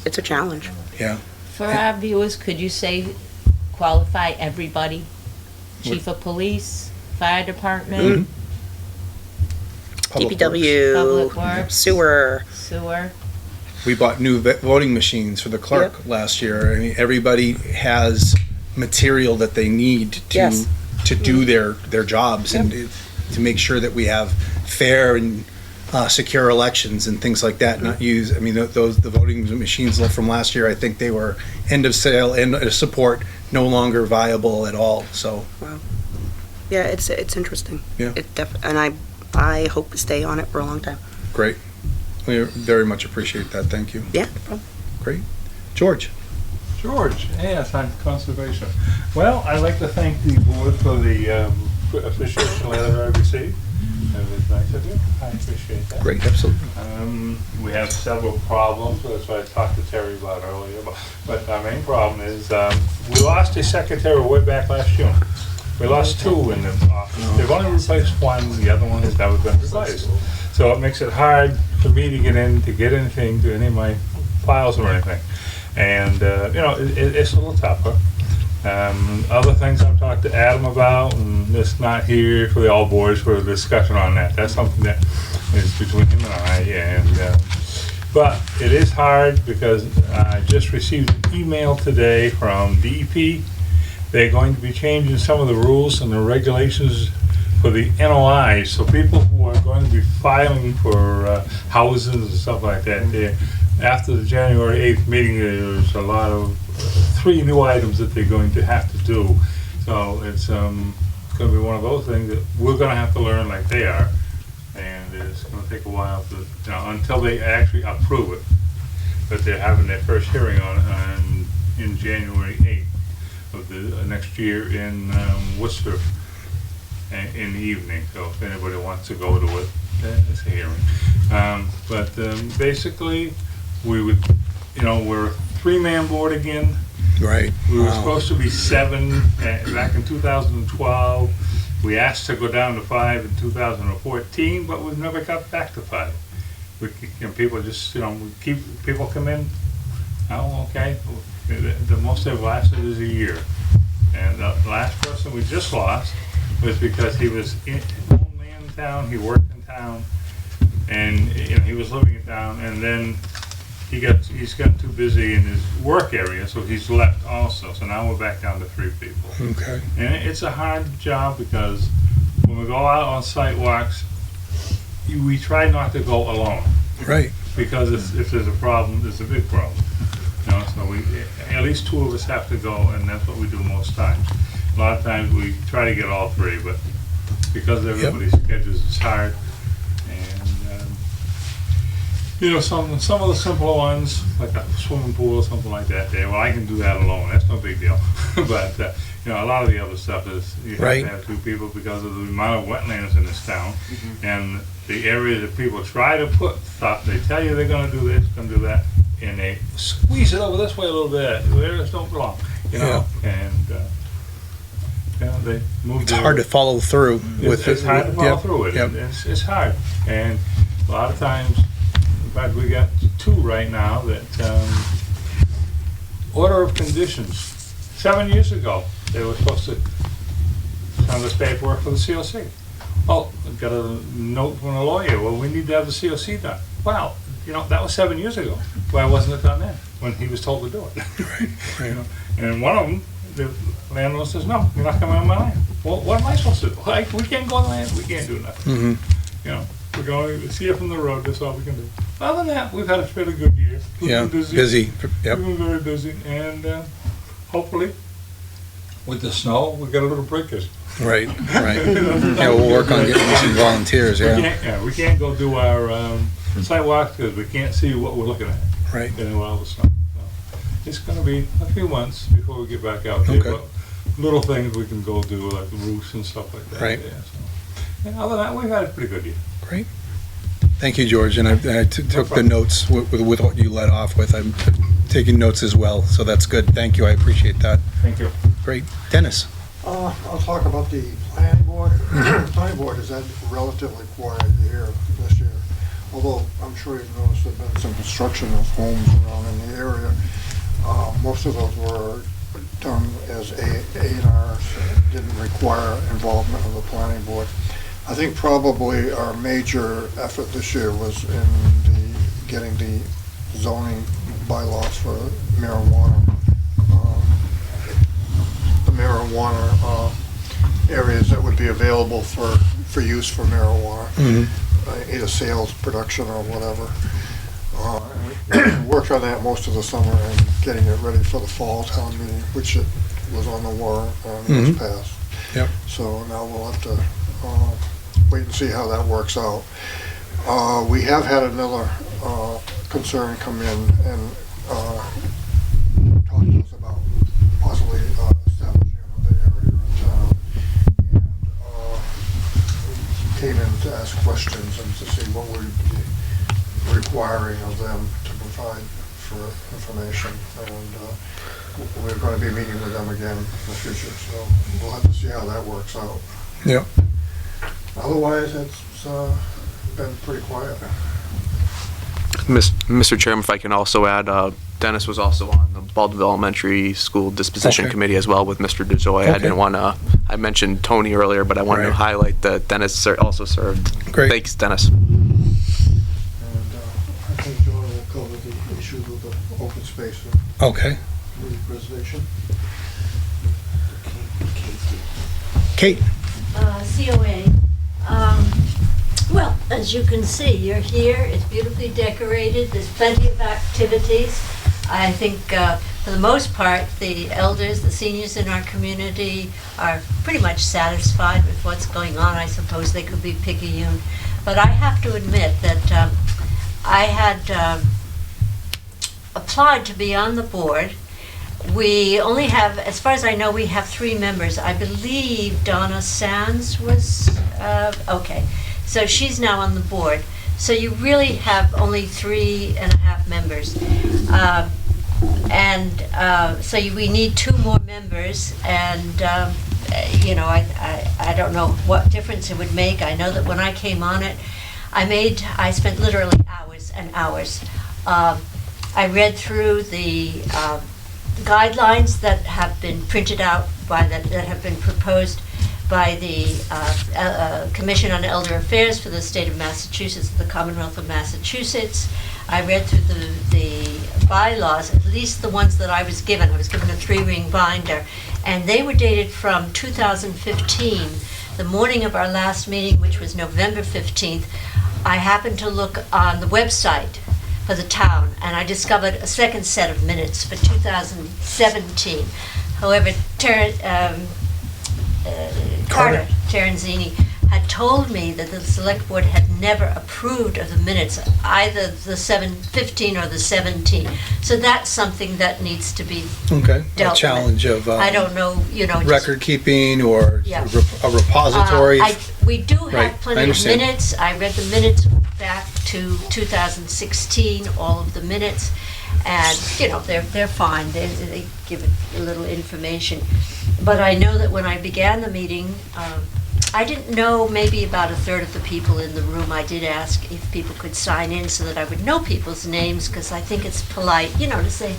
It's a challenge. Yeah. For our viewers, could you say, qualify everybody? Chief of police, fire department, DPW, Public Works, sewer. We bought new voting machines for the clerk last year. I mean, everybody has material that they need to do their jobs and to make sure that we have fair and secure elections and things like that. Not use. I mean, the voting machines from last year, I think they were end of sale, end of support, no longer viable at all. So. Wow. Yeah, it's interesting. Yeah. And I hope to stay on it for a long time. Great. We very much appreciate that. Thank you. Yeah, no problem. Great. George. George, yes, on conservation. Well, I'd like to thank the board for the appreciation letter I received. It was nice of you. I appreciate that. Great, absolutely. We have several problems. That's what I talked to Terry about earlier. But our main problem is we lost a secretary way back last June. We lost 2 in the office. They've only replaced 1. The other one has never been replaced. So it makes it hard for me to get anything to any of my files or anything. And, it's a little tougher. Other things I've talked to Adam about, and it's not here for the All Boards for a discussion on that. That's something that is between him and I. But it is hard because I just received an email today from DEP. They're going to be changing some of the rules and the regulations for the NOI. So people who are going to be filing for houses and stuff like that, after the January 8th meeting, there's a lot of 3 new items that they're going to have to do. So it's going to be one of those things that we're going to have to learn like they are. And it's going to take a while until they actually approve it. But they're having their first hearing on it in January 8th of the next year in Worcester in the evening. So if anybody wants to go to it, it's a hearing. But basically, we would, we're a 3-man board again. Right. We were Wow. supposed to be 7 back in 2012. We asked to go down to 5 in 2014, but we've never got back to 5. People just, people come in, oh, okay, the most they've lasted is a year. And the last person we just lost was because he was only in town, he worked in town, and he was living in town, and then he's gotten too busy in his work area, so he's left also. So now we're back down to 3 people. Okay. And it's a hard job because when we go out on site walks, we try not to go alone. Right. Because if there's a problem, there's a big problem. So at least 2 of us have to go, and that's what we do most times. A lot of times we try to get all 3, but because everybody's schedules, it's hard. And some of the simpler ones, like a swimming pool or something like that, well, I can do that alone. That's no big deal. But a lot of the other stuff is you have to have 2 people because of the amount of wetlands in this town, and the area that people try to put stuff. They tell you they're going to do this, going to do that, and they squeeze it over this way a little bit where it don't belong. And they move. It's hard to follow through with it. It's hard to follow through it. It's hard, and a lot of times. In fact, we got 2 right now that order of conditions. 7 years ago, they were supposed to send us paperwork for the COC. Oh, got a note from a lawyer. Well, we need to have the COC done. Wow, that was 7 years ago. Why wasn't it done then? When he was told to do it. Right. And one of them, the landlord says, "No, you're not coming on my land." Well, what am I supposed to do? We can't go on the land. We can't do nothing. We're going to see it from the road. That's all we can do. Other than that, we've had a fairly good year. We've been busy. Yep. We've been very busy, and hopefully, with the snow, we got a little breakage. Right. We'll work on getting some volunteers. We can't go do our sidewalks because we can't see what we're looking at. Right. And all the snow. So it's going to be a few months before we get back out there. Okay. But little things we can go do, like the roofs and stuff like that. Right. And other than that, we've had a pretty good year. Great. Thank you, George. And I took the notes with what you led off with. I'm taking notes as well, so that's good. Thank you. I appreciate that. Thank you. Great. Dennis. I'll talk about the planning board. The planning board has had relatively quiet year this year, although I'm sure you've noticed there's been some construction of homes around in the area. Most of those were done as A&Rs, didn't require involvement of the planning board. I think probably our major effort this year was in getting the zoning bylaws for marijuana, areas that would be available for use for marijuana, either sales, production, or whatever. Worked on that most of the summer and getting it ready for the fall town meeting, which it was on the warrant and was passed. Yep. So now we'll have to wait and see how that works out. We have had another concern come in and talk to us about possibly establishing another area in town. And came in to ask questions and to see what we'd be requiring of them to provide for information. And we're going to be meeting with them again in the future, so we'll have to see how that works out. Yep. Otherwise, it's been pretty quiet. Mr. Chairman, if I can also add, Dennis was also on the Baldwin Elementary School Disposition Committee as well with Mr. DeJoy. I didn't want to, I mentioned Tony earlier, but I wanted to highlight that Dennis also served. Great. Thanks, Dennis. And I think Joy will cover the issue with the open space and community preservation. Kate. COA. Well, as you can see, you're here, it's beautifully decorated, there's plenty of activities. I think for the most part, the elders, the seniors in our community are pretty much satisfied with what's going on. I suppose they could be picayune. But I have to admit that I had applied to be on the board. We only have, as far as I know, we have 3 members. I believe Donna Sands was, okay. So she's now on the board. So you really have only 3.5 members. So we need 2 more members, and I don't know what difference it would make. I know that when I came on it, I spent literally hours and hours. I read through the guidelines that have been printed out that have been proposed by the Commission on Elder Affairs for the state of Massachusetts, the Commonwealth of Massachusetts. I read through the bylaws, at least the ones that I was given. I was given a 3-ring binder, and they were dated from 2015, the morning of our last meeting, which was November 15th. I happened to look on the website for the town, and I discovered a second set of minutes for 2017. However, Carter Terenzini had told me that the select board had never approved of the minutes, either the 7/15 or the 17. So that's something that needs to be dealt a challenge with. of I don't know, record keeping or Yeah. a repository. We do have Right, plenty I of understand. minutes. I read the minutes back to 2016, all of the minutes, and they're fine. They give it a little information. But I know that when I began the meeting, I didn't know maybe about a third of the people in the room. I did ask if people could sign in so that I would know people's names, because I think it's polite, to say,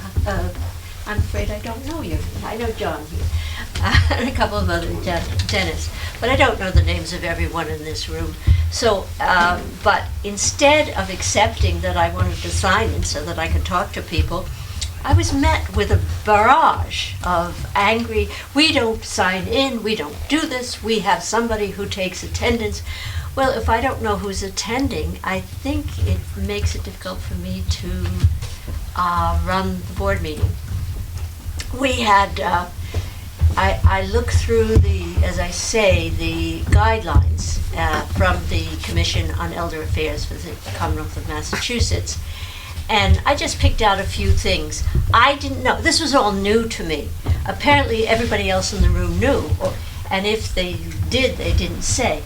I'm afraid I don't know you. I know John here, and a couple of other dentists, but I don't know the names of everyone in this room. So, but instead of accepting that I wanted to sign in so that I could talk to people, I was met with a barrage of angry, we don't sign in, we don't do this, we have somebody who takes attendance. Well, if I don't know who's attending, I think it makes it difficult for me to run the board meeting. We had, I looked through as I say, the guidelines from the Commission on Elder Affairs for the Commonwealth of Massachusetts. And I just picked out a few things. I didn't know. This was all new to me. Apparently, everybody else in the room knew. And if they did, they didn't say.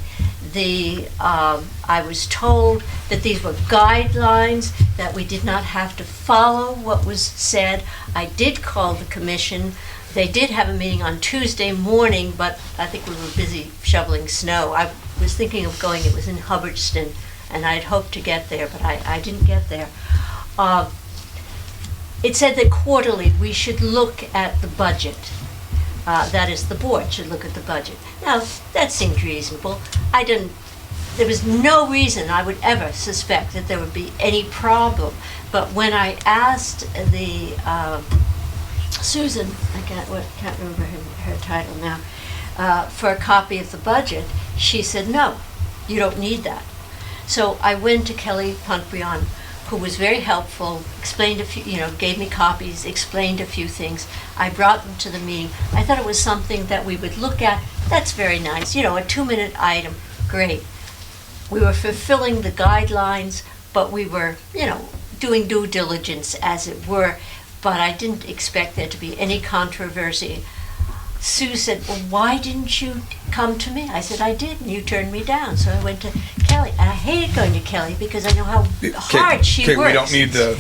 I was told that these were guidelines, that we did not have to follow what was said. I did call the commission. They did have a meeting on Tuesday morning, but I think we were busy shoveling snow. I was thinking of going. It was in Hubbardston, and I'd hoped to get there, but I didn't get there. It said that quarterly we should look at the budget. That is, the board should look at the budget. Now, that seemed reasonable. There was no reason I would ever suspect that there would be any problem. But when I asked the Susan, I can't remember her title now, for a copy of the budget, she said, no, you don't need that. So I went to Kelly Pontbriand, who was very helpful, explained a few, gave me copies, explained a few things. I brought them to the meeting. I thought it was something that we would look at. That's very nice. A 2-minute item, great. We were fulfilling the guidelines, but we were, doing due diligence, as it were. But I didn't expect there to be any controversy. Sue said, well, why didn't you come to me? I said, I did, and you turned me down. So I went to Kelly, and I hated going to Kelly because I know how hard she works. We don't need the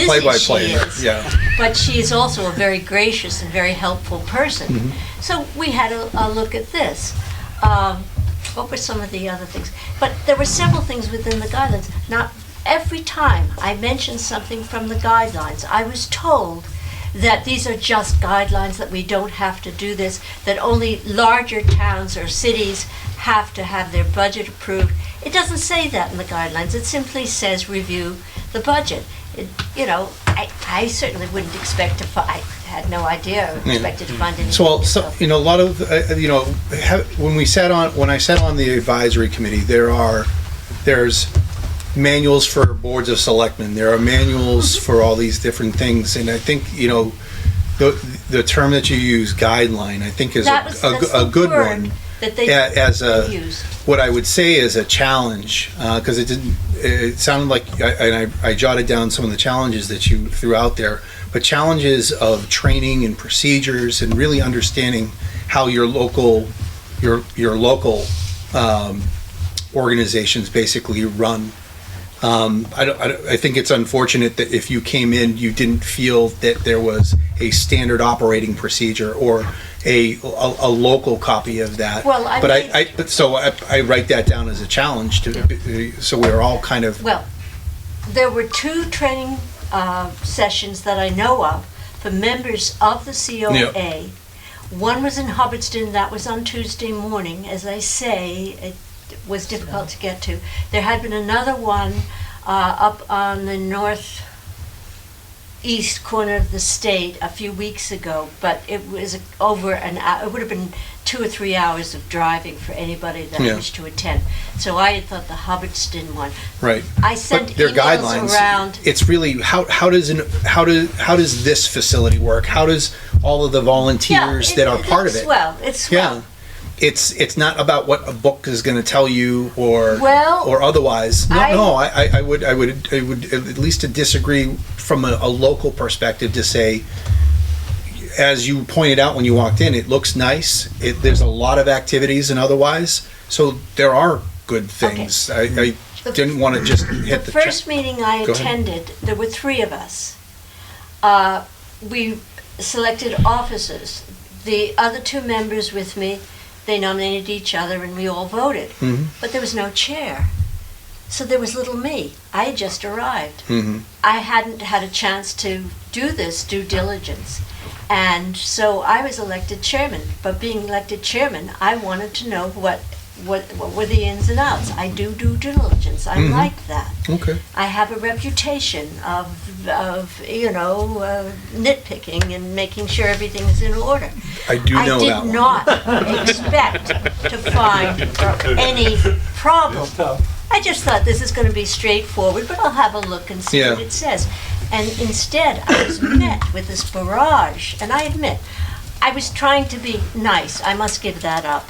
play-by-play. Yeah. But she is also a very gracious and very helpful person. Mm-hmm. So we had a look at this. What were some of the other things? But there were several things within the guidelines. Not every time I mentioned something from the guidelines, I was told that these are just guidelines, that we don't have to do this, that only larger towns or cities have to have their budget approved. It doesn't say that in the guidelines. It simply says review the budget. I certainly wouldn't expect to find, I had no idea or expected to find anything. A lot of, when I sat on the advisory committee, there's manuals for boards of selectmen. There are manuals for all these different things, and I think the term that you use, guideline, I think is a good one. That they used. What I would say is a challenge, because it sounded like, I jotted down some of the challenges that you threw out there, but challenges of training and procedures and really understanding how your local organizations basically run. I think it's unfortunate that if you came in, you didn't feel that there was a standard operating procedure or a local copy of that. Well, I write that down as a challenge so we're all kind of. Well, there were 2 training sessions that I know of for members of the COA. Yeah. One was in Hubbardston, that was on Tuesday morning. As I say, it was difficult to get to. There had been another one up on the northeast corner of the state a few weeks ago, but it was over an hour. It would have been 2 or 3 hours of driving for anybody that wished to attend. So I had thought the Hubbardston one. Right. I sent but their emails guidelines, around. It's really how does this facility work? How does all of the volunteers that are part of it? It's swell. It's not about what a book is going to tell you or Well, otherwise. I would at least to disagree from a local perspective to say, as you pointed out when you walked in, it looks nice. There's a lot of activities and otherwise, so there are good things. I didn't want to just hit the first meeting I Go ahead. attended. There were 3 of us. We selected officers. The other 2 members with me, they nominated each other and we all voted. Mm-hmm. But there was no chair. So there was little me. I had just arrived. Mm-hmm. I hadn't had a chance to do this due diligence. And so I was elected chairman. But being elected chairman, I wanted to know what were the ins and outs. I do due diligence. I like that. Okay. I have a reputation of nitpicking and making sure everything's in order. I do know that I one. did not expect to find any problem. I just thought this is going to be straightforward, but I'll have a look and see what it says. And instead, I was met with this barrage. And I admit, I was trying to be nice. I must give that up.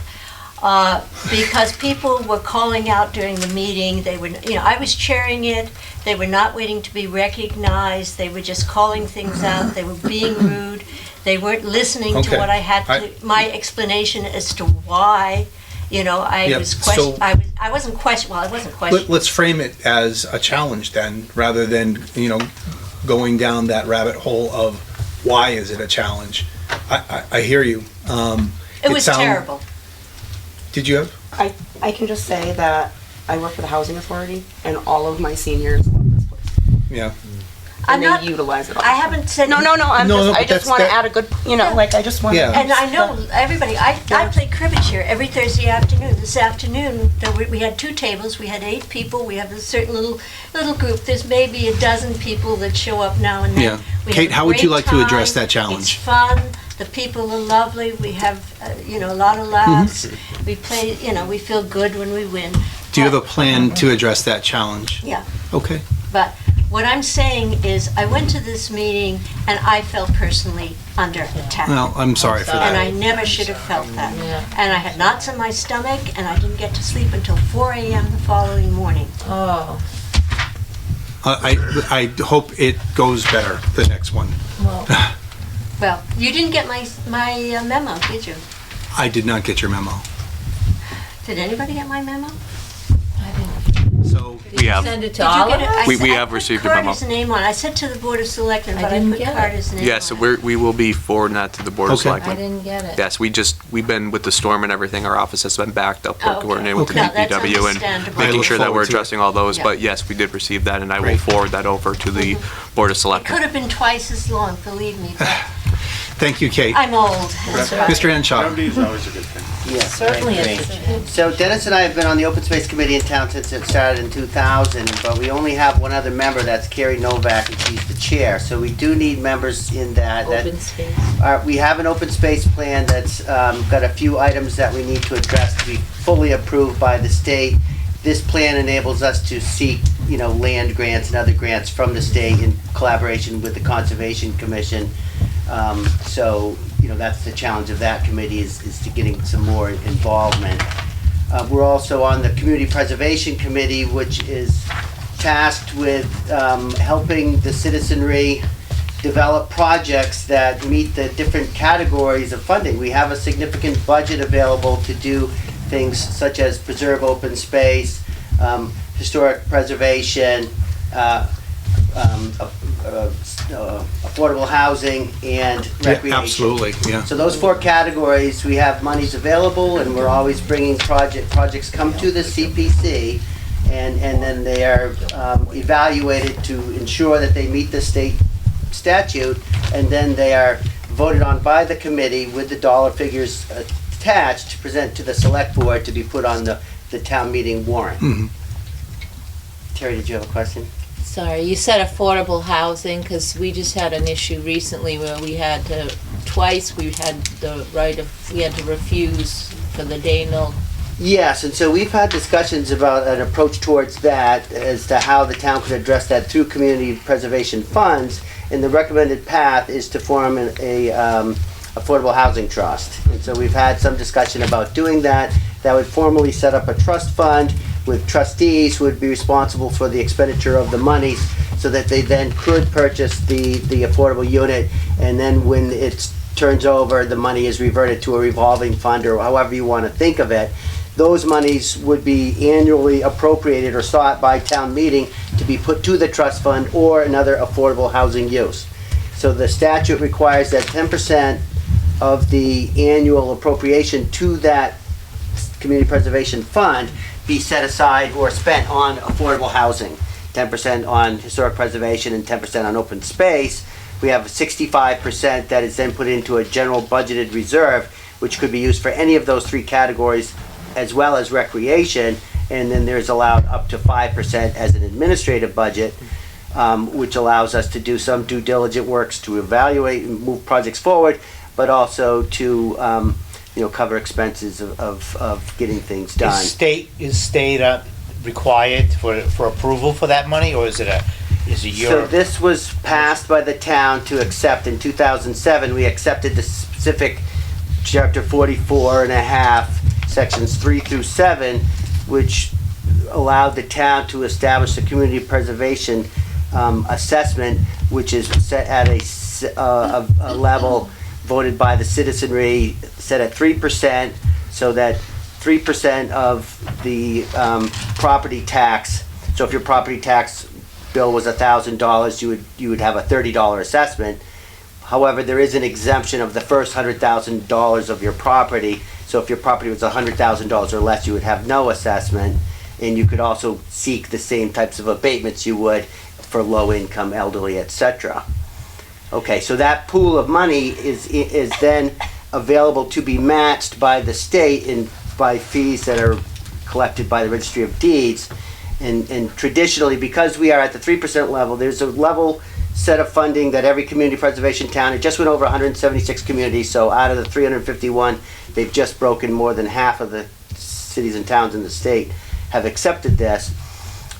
Because people were calling out during the meeting. They were, I was chairing it. They were not waiting to be recognized. They were just calling things out. They were being rude. They weren't listening to what I had to, my explanation as to why. I wasn't questioning. Let's frame it as a challenge then, rather than going down that rabbit hole of why is it a challenge. I hear you. It was terrible. Did you have? I can just say that I work for the housing authority, and all of my seniors love this place. Yeah. And they utilize it all. I haven't said No. I just want to add a good, I just want. Yeah. And I know everybody. I play cribbage here every Thursday afternoon. This afternoon, we had 2 tables. We had 8 people. We have a certain little group. There's maybe a dozen people that show up now and then. Yeah. We Kate, have a how would you great like to address time. that challenge? It's fun. The people are lovely. We have, a lot of laughs. We play. We feel good when we win. Do you have a plan to address that challenge? Yeah. Okay. But what I'm saying is, I went to this meeting and I felt personally under attack. Well, I'm sorry for that. And I never should have felt that. And I had knots in my stomach, and I didn't get to sleep until 4 a.m. the following morning. Oh. I hope it goes better, the next one. Well, you didn't get my memo, did you? I did not get your memo. Did anybody get my memo? So we have. Send it to all of us? We have received a memo. Carter's name on it. I said to the Board of Selectmen, but I didn't put get it. Carter's name on it. Yeah, so we will be forwarding that to the Board of Okay. Selectmen. I didn't get it. Yes, we've been with the storm and everything, our office has been backed up, we're Oh, okay. coordinating with the No, that's DPW and understandable. I making look sure that we're forward to it. addressing all those, Yeah. but yes, we did receive that, and I will forward that over to the Board of It Selectmen. could have been twice as long, believe me, but Thank you, Kate. I'm old. That's right. Mr. Henshaw. Brevity is always a good thing. Yes. Certainly I agree. it's. So Dennis and I have been on the Open Space Committee in town since it started in 2000, but we only have one other member, that's Carrie Novak, and she's the chair. So we do need members in that. Open space. We have an open space plan that's got a few items that we need to address to be fully approved by the state. This plan enables us to seek, land grants and other grants from the state in collaboration with the Conservation Commission. So, that's the challenge of that committee is to getting some more involvement. We're also on the Community Preservation Committee, which is tasked with helping the citizenry develop projects that meet the different categories of funding. We have a significant budget available to do things such as preserve open space, historic preservation, affordable housing, and recreation. Absolutely, yeah. So those 4 categories, we have monies available, and we're always bringing projects come to the CPC, and then they are evaluated to ensure that they meet the state statute, and then they are voted on by the committee with the dollar figures attached to present to the select board to be put on the town meeting warrant. Terry, did you have a question? Sorry, you said affordable housing, because we just had an issue recently where we had to, twice we had the right of, we had to refuse for the Daniel. Yes, and so we've had discussions about an approach towards that as to how the town could address that through community preservation funds. And the recommended path is to form a affordable housing trust. And so we've had some discussion about doing that. That would formally set up a trust fund with trustees who would be responsible for the expenditure of the monies, so that they then could purchase the affordable unit, and then when it turns over, the money is reverted to a revolving fund, or however you want to think of it. Those monies would be annually appropriated or sought by town meeting to be put to the trust fund or another affordable housing use. So the statute requires that 10% of the annual appropriation to that community preservation fund be set aside or spent on affordable housing. 10% on historic preservation and 10% on open space. We have 65% that is then put into a general budgeted reserve, which could be used for any of those 3 categories, as well as recreation. And then there's allowed up to 5% as an administrative budget, which allows us to do some due diligent works to evaluate and move projects forward, but also to cover expenses of getting things done. Is state required for approval for that money, or is it your? So this was passed by the town to accept in 2007. We accepted the specific chapter 44 and a half, sections 3 through 7, which allowed the town to establish the community preservation assessment, which is set at a level voted by the citizenry, set at 3%, so that 3% of the property tax. So if your property tax bill was $1,000, you would have a $30 assessment. However, there is an exemption of the first $100,000 of your property. So if your property was $100,000 or less, you would have no assessment, and you could also seek the same types of abatements you would for low-income, elderly, etc. Okay, so that pool of money is then available to be matched by the state and by fees that are collected by the Registry of Deeds. And traditionally, because we are at the 3% level, there's a level set of funding that every community preservation town, it just went over 176 communities, so out of the 351, they've just broken more than half of the cities and towns in the state have accepted this.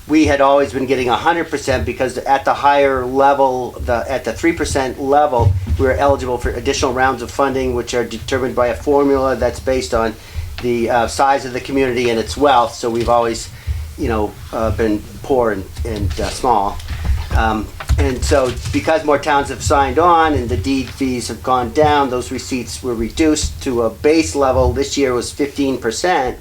We had always been getting 100% because at the higher level, at the 3% level, we were eligible for additional rounds of funding, which are determined by a formula that's based on the size of the community and its wealth. So we've always, been poor and small. And so because more towns have signed on and the deed fees have gone down, those receipts were reduced to a base level. This year was 15%,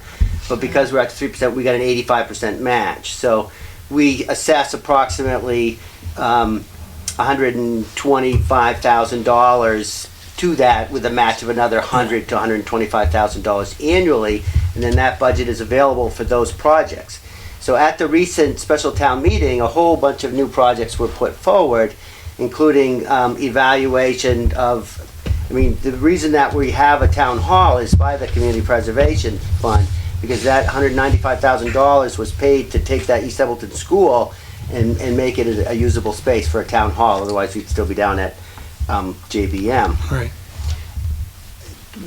but because we're at 3%, we got an 85% match. So we assess approximately $125,000 to that, with a match of another $100,000 to $125,000 annually, and then that budget is available for those projects. So at the recent special town meeting, a whole bunch of new projects were put forward, including evaluation of, the reason that we have a town hall is by the Community Preservation Fund, because that $195,000 was paid to take that East Templeton school and make it a usable space for a town hall. Otherwise, we'd still be down at JBM. Right.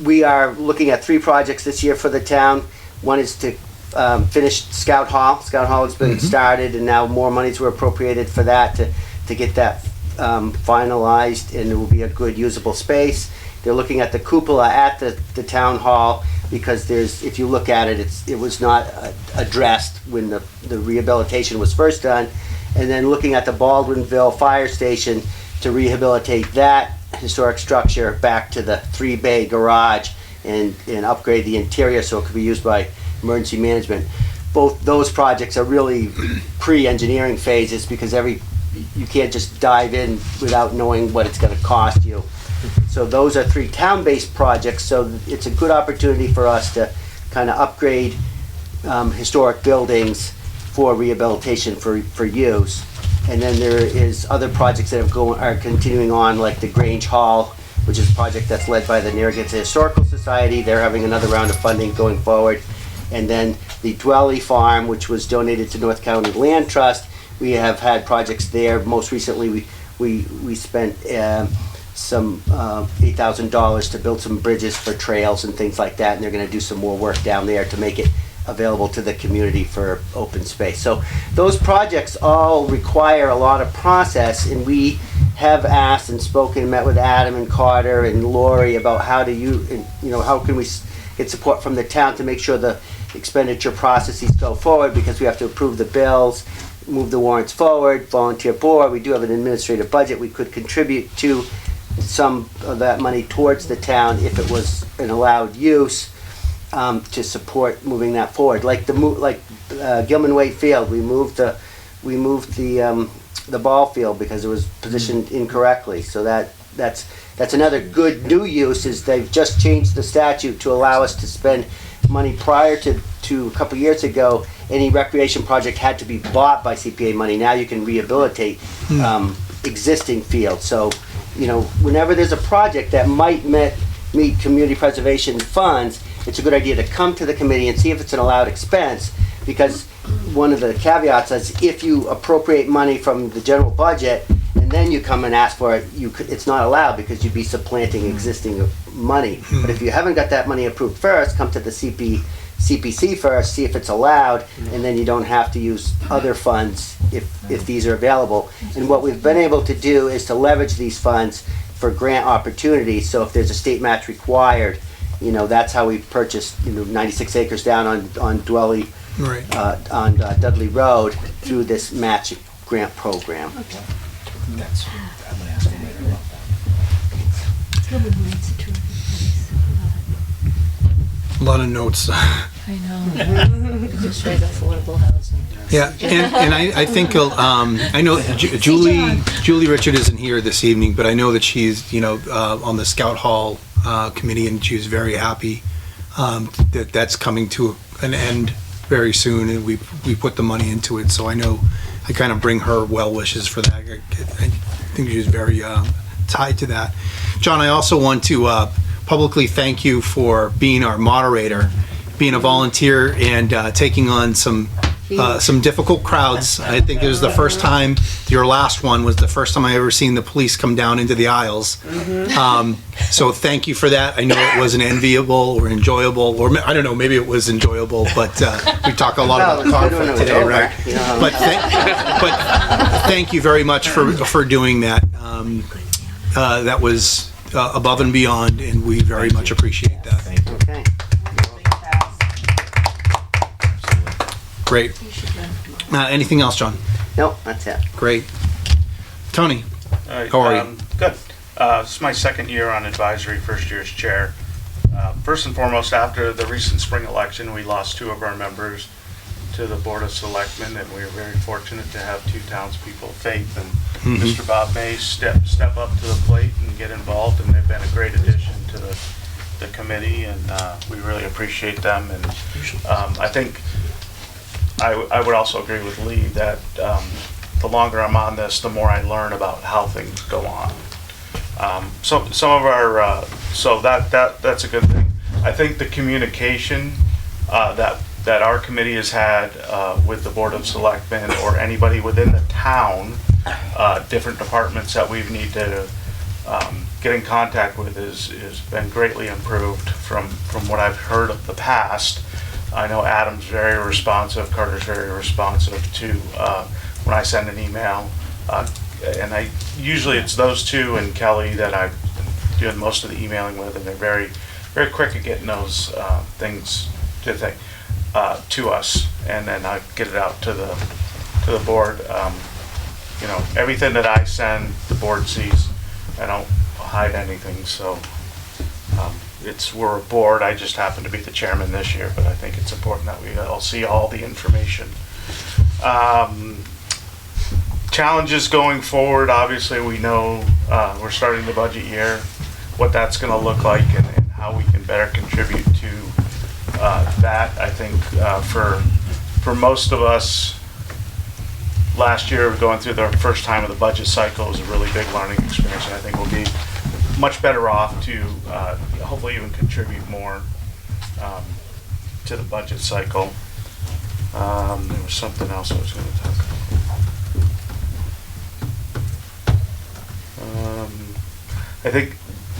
We are looking at 3 projects this year for the town. One is to finish Scout Hall. Scout Hall has been started, and now more monies were appropriated for that to get that finalized, and it will be a good usable space. They're looking at the cupola at the town hall, because if you look at it, it was not addressed when the rehabilitation was first done. And then looking at the Baldwinville Fire Station to rehabilitate that historic structure back to the 3-bay garage and upgrade the interior so it could be used by emergency management. both those projects are really pre-engineering phases because you can't just dive in without knowing what it's going to cost you. So those are 3 town-based projects, so it's a good opportunity for us to kind of upgrade historic buildings for rehabilitation for use. And then there is other projects that are continuing on, like the Grange Hall, which is a project that's led by the Narragansett Historical Society. They're having another round of funding going forward. And then the Dwelly Farm, which was donated to North County Land Trust. We have had projects there. Most recently, we spent some $8,000 to build some bridges for trails and things like that, and they're going to do some more work down there to make it available to the community for open space. So those projects all require a lot of process, and we have asked and spoken and met with Adam and Carter and Lori about how can we get support from the town to make sure the expenditure processes go forward, because we have to approve the bills, move the warrants forward, volunteer board. We do have an administrative budget. We could contribute to some of that money towards the town if it was an allowed use, to support moving that forward. Like Gilman Waite Field, we moved the ball field because it was positioned incorrectly. So that's another good new use, is they've just changed the statute to allow us to spend money. Prior to a couple years ago, any recreation project had to be bought by CPA money. Now you can rehabilitate existing fields. So, whenever there's a project that might meet community preservation funds, it's a good idea to come to the committee and see if it's an allowed expense, because one of the caveats is if you appropriate money from the general budget and then you come and ask for it, it's not allowed because you'd be supplanting existing money. But if you haven't got that money approved first, come to the CPC first, see if it's allowed, and then you don't have to use other funds if these are available. And what we've been able to do is to leverage these funds for grant opportunities. So if there's a state match required, that's how we purchased 96 acres down on Dwelly, on Dudley Road, through this match grant program. A lot of notes. I know. Just right, affordable housing. Yeah, and I think I know Julie Richard isn't here this evening, but I know that she's on the Scout Hall committee, and she was very happy that that's coming to an end very soon, and we put the money into it. So I know I kind of bring her well wishes for that. I think she's very tied to that. John, I also want to publicly thank you for being our moderator, being a volunteer, and taking on some difficult crowds. I think it was the first time, your last one was the first time I ever seen the police come down into the aisles. So thank you for that. I know it wasn't enviable or enjoyable, or I don't know, maybe it was enjoyable, but we talk a lot about conflict today, right? But thank you very much for doing that. That was above and beyond, and we very much appreciate that. Thank you. Okay. Great. Anything else, John? Nope, that's it. Great. Tony, how are you? Good. This is my second year on advisory, first year as chair. First and foremost, after the recent spring election, we lost 2 of our members to the Board of Selectmen, and we were very fortunate to have 2 townspeople, Faith and Mr. Bob May, step up to the plate and get involved, and they've been a great addition to the committee, and we really appreciate them. And I think I would also agree with Lee that the longer I'm on this, the more I learn about how things go on. So some of our so that's a good thing. I think the communication that our committee has had with the Board of Selectmen or anybody within the town, different departments that we need to get in contact with is been greatly improved from what I've heard of the past. I know Adam's very responsive, Carter's very responsive to when I send an email, and usually it's those 2 and Kelly that I'm doing most of the emailing with, and they're very, very quick at getting those things to us, and then I get it out to the board. Everything that I send, the board sees. I don't hide anything, so we're a board. I just happen to be the chairman this year, but I think it's important that we all see all the information. Challenges going forward, obviously we know we're starting the budget year, what that's going to look like and how we can better contribute to that. I think for most of us, last year going through the first time of the budget cycle was a really big learning experience, and I think we'll be much better off to hopefully even contribute more to the budget cycle. There was something else I was going to talk about. I think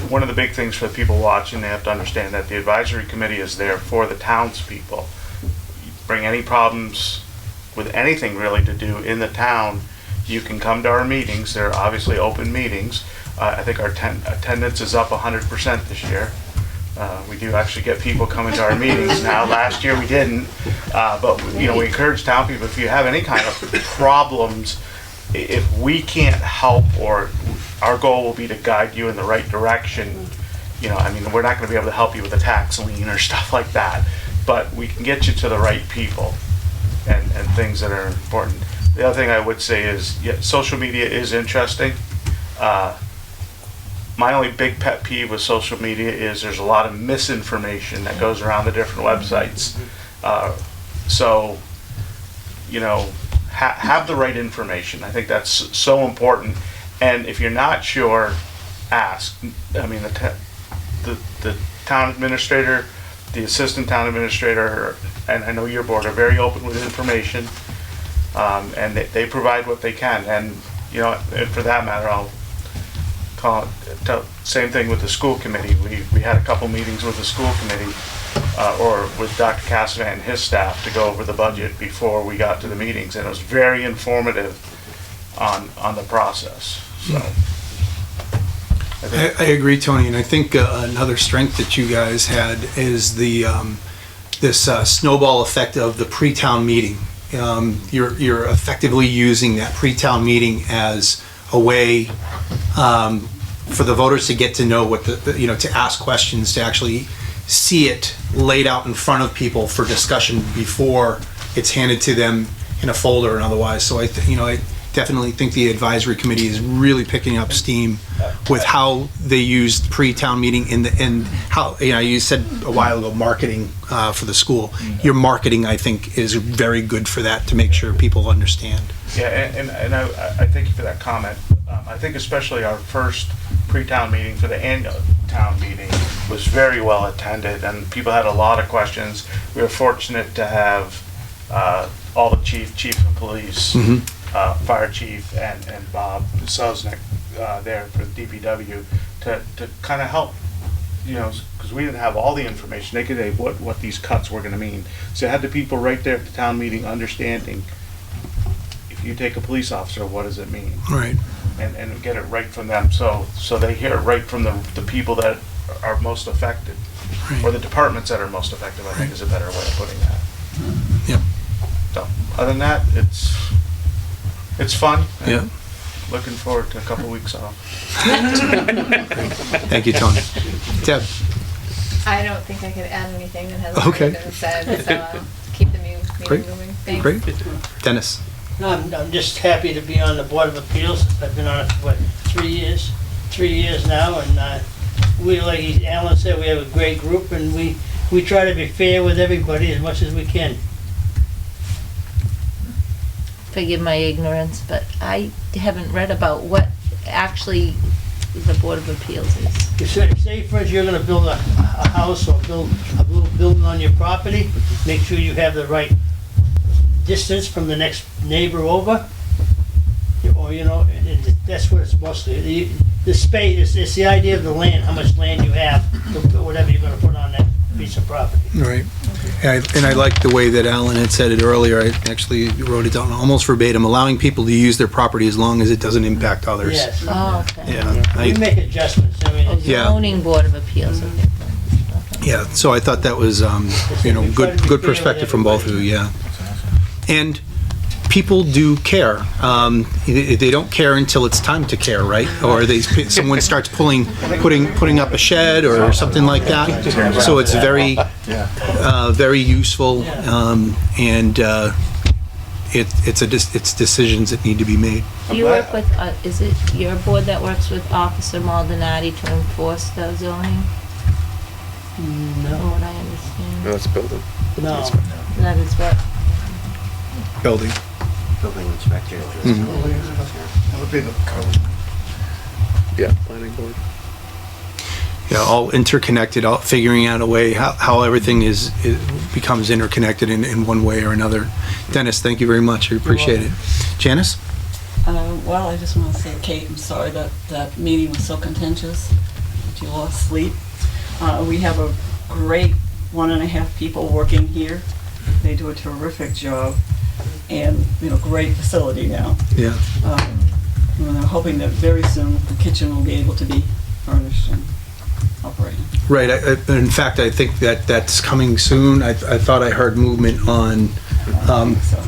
one of the big things for the people watching, they have to understand that the advisory committee is there for the townspeople. You bring any problems with anything really to do in the town, you can come to our meetings. They're obviously open meetings. I think our attendance is up 100% this year. We do actually get people coming to our meetings now. Last year we didn't, but we encourage town people, if you have any kind of problems, if we can't help, or our goal will be to guide you in the right direction. We're not going to be able to help you with a tax lien or stuff like that, but we can get you to the right people and things that are important. The other thing I would say is, social media is interesting. My only big pet peeve with social media is there's a lot of misinformation that goes around the different websites. Have the right information. I think that's so important. And if you're not sure, ask. The town administrator, the assistant town administrator, and I know your board are very open with information, and they provide what they can. And and for that matter, I'll call it same thing with the school committee. We had a couple meetings with the school committee, or with Dr. Cassavant and his staff, to go over the budget before we got to the meetings, and it was very informative on the process. So I agree, Tony, and I think another strength that you guys had is the this snowball effect of the pre-town meeting. You're effectively using that pre-town meeting as a way for the voters to get to know what to ask questions, to actually see it laid out in front of people for discussion before it's handed to them in a folder and otherwise. So I definitely think the advisory committee is really picking up steam with how they used pre-town meeting and how, you said a while ago, marketing for the school. Your marketing, I think, is very good for that, to make sure people understand. Yeah, and I thank you for that comment. I think especially our first pre-town meeting for the annual town meeting was very well attended, and people had a lot of questions. We were fortunate to have all the chief of police, fire chief, and Bob Sosnick there for the DPW to kind of help, because we didn't have all the information. They could say what these cuts were going to mean. So I had the people right there at the town meeting understanding, if you take a police officer, what does it mean? Right. And get it right from them, so they hear it right from the people that are most affected, or the departments that are most effective, I think is a better way of putting that. Yep. So, other than that, it's fun. Yeah. Looking forward to a couple weeks off. Thank you, Tony. Deb. I don't think I could add anything that hasn't Okay. already been said, so I'll keep the meeting moving. Thanks. Great. Dennis. No, I'm just happy to be on the Board of Appeals. I've been on it for, 3 years? 3 years now, and we, like Alan said, we have a great group, and we try to be fair with everybody as much as we can. Forgive my ignorance, but I haven't read about what actually the Board of Appeals is. Say, for instance, you're gonna build a house or build a little building on your property, make sure you have the right distance from the next neighbor over, or that's what it's mostly. The space, it's the idea of the land, how much land you have, whatever you're gonna put on that piece of property. Right. And I like the way that Alan had said it earlier. I actually wrote it down almost verbatim, allowing people to use their property as long as it doesn't impact others. Yes. Oh, okay. Yeah. We make adjustments. Yeah. Zoning Board of Appeals. Yeah, so I thought that was, good perspective from both of you, yeah. And people do care. They don't care until it's time to care, right? Or someone starts putting up a shed or something like that. So it's very, very useful, and it's decisions that need to be made. Do you work with, is it your board that works with Officer Maldonati to enforce the zoning? No. From what I understand. No, it's building. No. That is what? Building. Building inspector. That would be the code. Yeah, planning board. Yeah, all interconnected, all figuring out a way how everything becomes interconnected in one way or another. Dennis, thank you very much. I appreciate it. Janice? Well, I just want to say, Kate, I'm sorry that that meeting was so contentious, that you lost sleep. We have a great 1.5 people working here. They do a terrific job, and, great facility now. Yeah. And I'm hoping that very soon the kitchen will be able to be furnished and operating. Right. In fact, I think that's coming soon. I thought I heard movement on.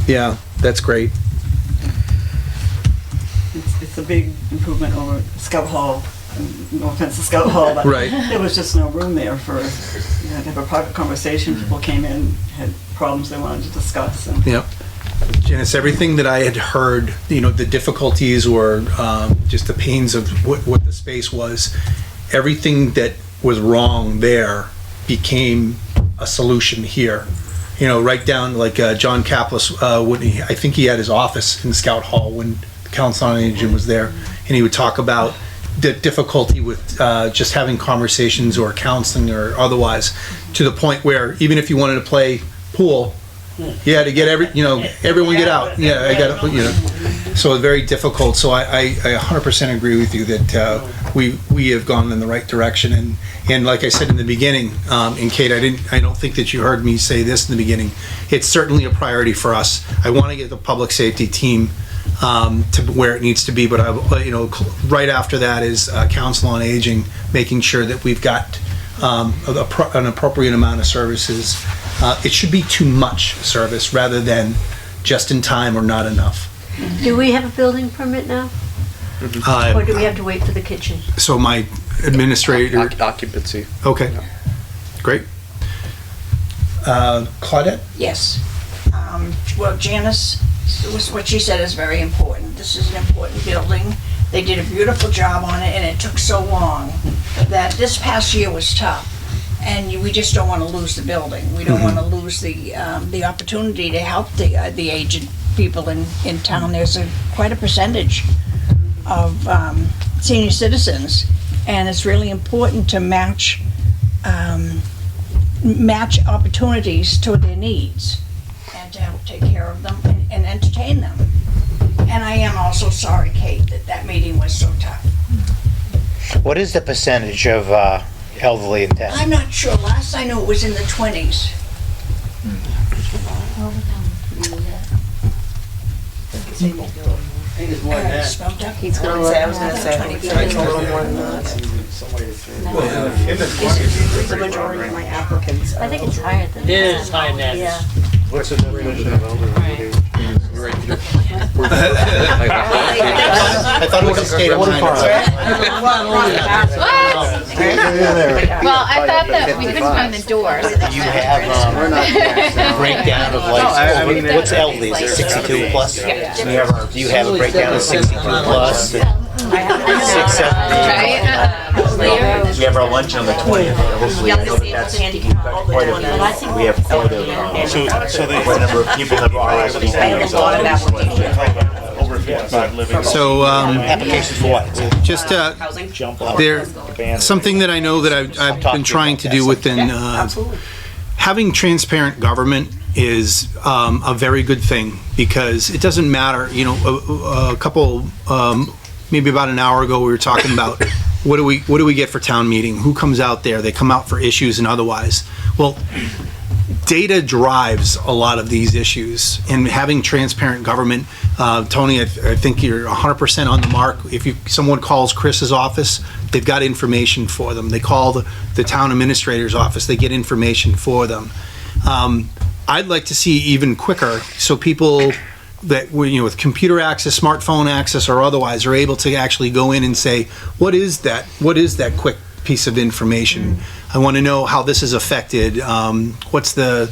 Yeah, that's great. It's a big improvement over Scout Hall. No offense to Scout Hall, but Right. there was just no room there for to have a private conversation. People came in, had problems they wanted to discuss. And Yep. Janice, everything that I had heard, the difficulties or just the pains of what the space was, everything that was wrong there became a solution here. Right down like John Kaplis, I think he had his office in Scout Hall when the Council on Aging was there, and he would talk about the difficulty with just having conversations or counseling or otherwise, to the point where even if you wanted to play pool, you had to get everyone get out. Yeah, I got to, so it's very difficult. So I 100% agree with you that we have gone in the right direction. And like I said in the beginning, and Kate, I don't think that you heard me say this in the beginning. It's certainly a priority for us. I want to get the public safety team to where it needs to be, but right after that is Council on Aging, making sure that we've got an appropriate amount of services. It should be too much service rather than just in time or not enough. Do we have a building permit now? Or do we have to wait for the kitchen? So my administrator... Occupancy. Okay, great. Claudette? Yes. Well, Janice, what she said is very important. This is an important building. They did a beautiful job on it, and it took so long that this past year was tough. And we just don't want to lose the building. We don't want to lose the opportunity to help the aged people in town. There's quite a percentage of senior citizens, and it's really important to match opportunities to their needs and to help take care of them and entertain them. And I am also sorry, Kate, that meeting was so tough. What is the percentage of elderly in town? I'm not sure. Last I knew it was in the 20s. I think it's more than that. He's gonna look. I was gonna say, it's a little more than that. The majority of my applicants. I think it's higher than that. It is higher than that. Yeah. What's the definition of elderly? I thought it was a state of mind. Well, I thought that we couldn't find the doors. Do you have a breakdown of what's elderly? Is it 62 plus? Do you have a breakdown of 62 plus? 6, 7, We have our lunch on the 20th. Hopefully, I know that's quite a few. We have quite a number of people that are already So, applications for what? just something that I know that I've been trying to do within having transparent government is a very good thing, because it doesn't matter. A couple maybe about an hour ago we were talking about what do we get for town meeting, who comes out there, they come out for issues and otherwise. Well, data drives a lot of these issues, and having transparent government, Tony, I think you're 100% on the mark. If someone calls Chris's office, they've got information for them. They call the town administrator's office, they get information for them. I'd like to see even quicker, so people that with computer access, smartphone access, or otherwise, are able to actually go in and say, what is that quick piece of information? I want to know how this is affected. What's the